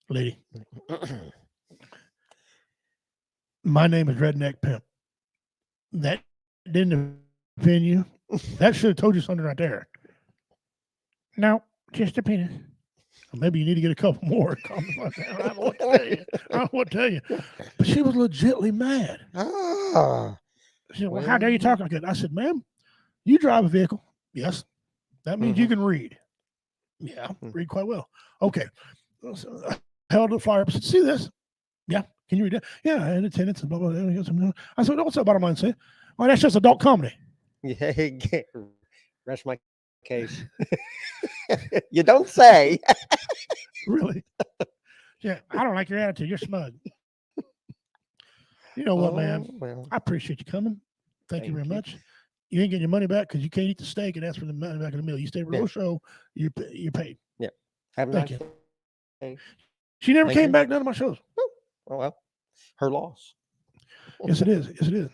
Lady, my name is Redneck Pimp. That didn't offend you? That should have told you something right there. No, just a penis. Well, maybe you need to get a couple more. I don't know what to tell you. But she was legitly mad. She said, well, how dare you talk like that? I said, ma'am, you drive a vehicle. Yes. That means you can read. Yeah, read quite well. Okay. So I held the flyer up and said, see this? Yeah. Can you read that? Yeah, and attendance and blah, blah, blah. I said, what's that bottom line say? Well, that's just adult comedy. Yeah, rest my case. You don't say. Really? Yeah, I don't like your attitude. You're smug. You know what, man? Well, I appreciate you coming. Thank you very much. You ain't getting your money back because you can't eat the steak and ask for the money back in the meal. You stay for the whole show, you're paid. Yeah. Have a Thank nice you. day. She never Thank came you. back none of my shows. Well, her loss. Yes, it is. Yes, it is.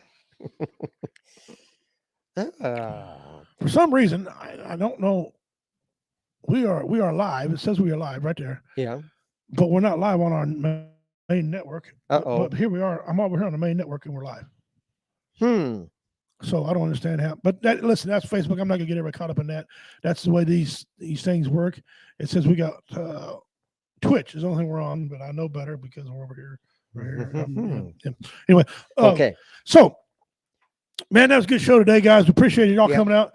Uh, For some reason, I don't know. We are live. It says we are live right there, yeah. but we're not live on our main network. Uh-oh. But here we are. I'm over here on the main network, and we're live. So I don't understand how. But listen, that's Facebook. I'm not gonna get everybody caught up in that. That's the way these things work. It says we got Twitch is the only thing we're on, but I know better because we're over here. Anyway, Okay. So, man, that was a good show today, guys. We appreciate y'all Yep. coming out.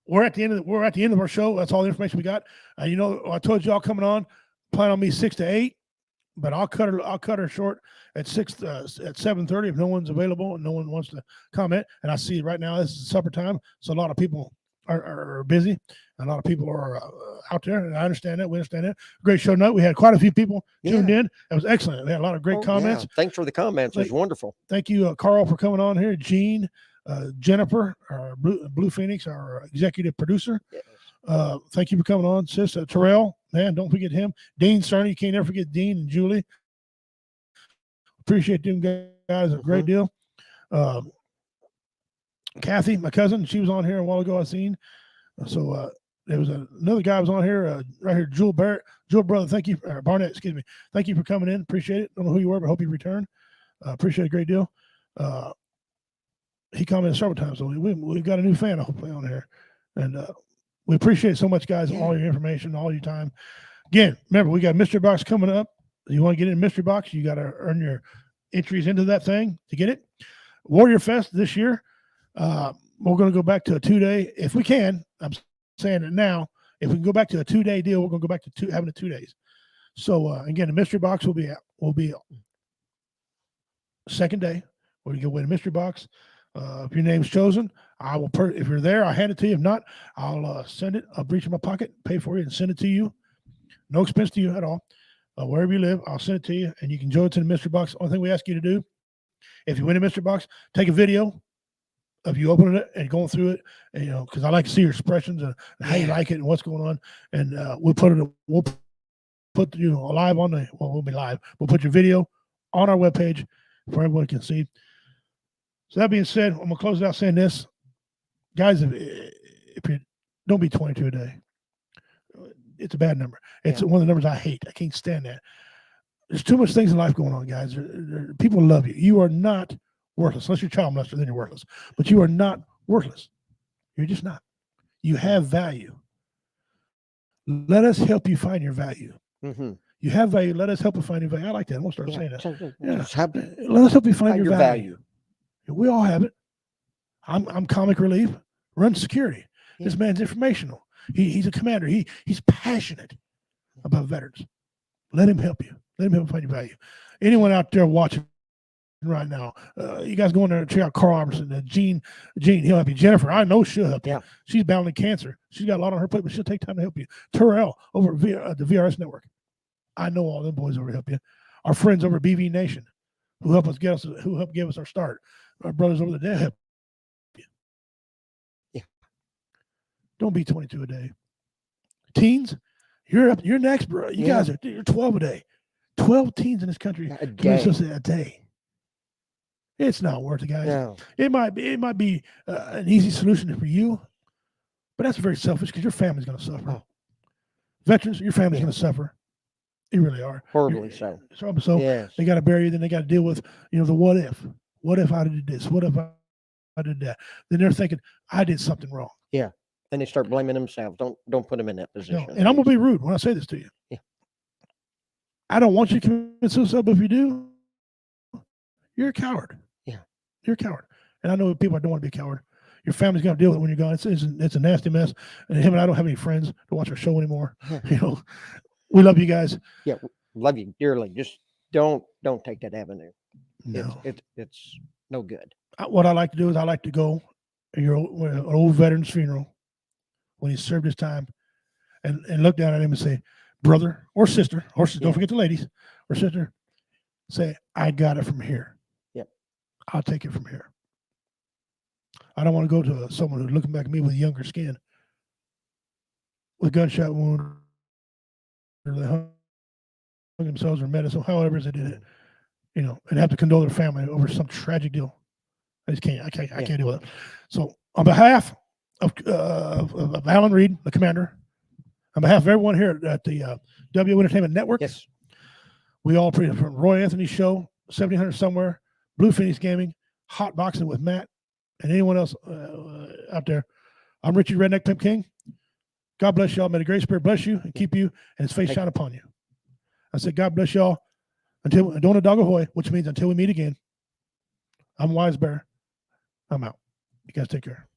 We're at the end of our show. That's all the information we got. I told y'all coming on. Plan on me 6 to 8, but I'll cut her short at 7:30 if no one's available and no one wants to comment. And I see right now this is supper time, so a lot of people are busy. A lot of people are out there, and I understand that. We understand that. Great show tonight. We had quite a few people tuned in. It was excellent. We had a lot of great comments. Yeah. Thanks for the comments. It was wonderful. Thank you, Carl, for coming on here. Gene, Jennifer, our Blue Phoenix, our executive producer. Yes. Thank you for coming on, sis. Terrell, man, don't forget him. Dean Cerny, you can't never forget Dean and Julie. Appreciate them guys a great deal. Kathy, my cousin, she was on here a while ago. I seen. So there was another guy was on here right here, Jewel Barrett. Jewel brother, thank you, Barnett. Excuse me. Thank you for coming in. Appreciate it. Don't know who you were, but hope you return. Appreciate it a great deal. He commented several times, so we've got a new fan hopefully on here, and we appreciate it so much, guys. All your information, all your time. Again, remember we got mystery box coming up. You want to get in mystery box, you got to earn your entries into that thing to get it. Warrior Fest this year. We're going to go back to a 2-day if we can. I'm saying it now. If we can go back to a 2-day deal, we're going to go back to having it 2 days. So again, the mystery box will be second day. Where you can win a mystery box. If your name's chosen, I will. If you're there, I'll hand it to you. If not, I'll send it. I'll reach in my pocket, pay for it, and send it to you. No expense to you at all. Wherever you live, I'll send it to you, and you can join it to the mystery box. Only thing we ask you to do, if you win a mystery box, take a video of you opening it and going through it, and, because I like to see your expressions and how you like it and what's going on. And we'll put you live on the. Well, we'll be live. We'll put your video on our webpage for everyone can see. So that being said, I'm gonna close it out saying this, guys. If you don't be 22 a day, it's a bad number. It's one of the numbers I hate. I can't stand that. There's too much things in life going on, guys. People love you. You are not worthless. Unless you're a child molester, then you're worthless. But you are not worthless. You're just not. You have value. Let us help you find your value. Mm-hmm. You have value. Let us help you find your value. I like that. I'm gonna start saying that. Yeah. Let us help you find your value. We all have it. I'm comic relief, run security. Yeah. This man's informational. He's a commander. He's passionate about veterans. Let him help you. Let him help you find your value. Anyone out there watching right now, you guys go in there and check out Carl Robertson, Gene, he'll help you. Jennifer, I know she'll help you. She's battling cancer. She's got a lot on her plate, but she'll take time to help you. Terrell over at the VRS Network. I know all them boys over help you. Our friends over at BV Nation, who helped give us our start. Our brothers over there help you. Yeah. Don't be 22 a day. Teens, you're next, bro. You guys you're 12 a day. 12 teens in this country a day. It's not worth it, guys. No. It might be an easy solution for you, but that's very selfish because your family's going to suffer. Oh. Veterans, your family's going to suffer. You really are. Horribly so. So yes. They got to bury you. Then they got to deal with, the what if. What if I did this? What if I did that? Then they're thinking, I did something wrong. Yeah. Then they start blaming themselves. Don't put them in that position. No. And I'm going to be rude when I say this to you. Yeah. I don't want you to commit suicide, but if you do, you're a coward. Yeah. You're a coward. And I know people don't want to be a coward. Your family's going to deal with it when you're gone. It's a nasty mess. And him and I don't have any friends to watch our show anymore. We love you guys. Yeah, love you dearly. Just don't take that avenue. No. It's no good. What I like to do is I like to go to an old veteran's funeral when he served his time and look down at him and say, brother or sister, don't forget the ladies, or sister, say, I got it from here. Yep. I'll take it from here. I don't want to go to someone who's looking back at me with younger skin, with gunshot wound, or themselves or medicine, however they did it, you know, and have to condole their family over some tragic deal. I just can't. I can't deal with it. So, on behalf of Alan Reed, the commander, on behalf of everyone here at the W Entertainment Network, Yes. we all from Roy Anthony's show, 1700 Somewhere, Blue Phoenix Gaming, Hot Boxing with Matt, and anyone else out there. I'm Richie Redneck Pimp King. God bless y'all. May the Great Spirit bless you and keep you, and His face shine upon you. I said, God bless y'all. Until don't a dog ahoy, which means until we meet again. I'm Wise Bear. I'm out. You guys take care.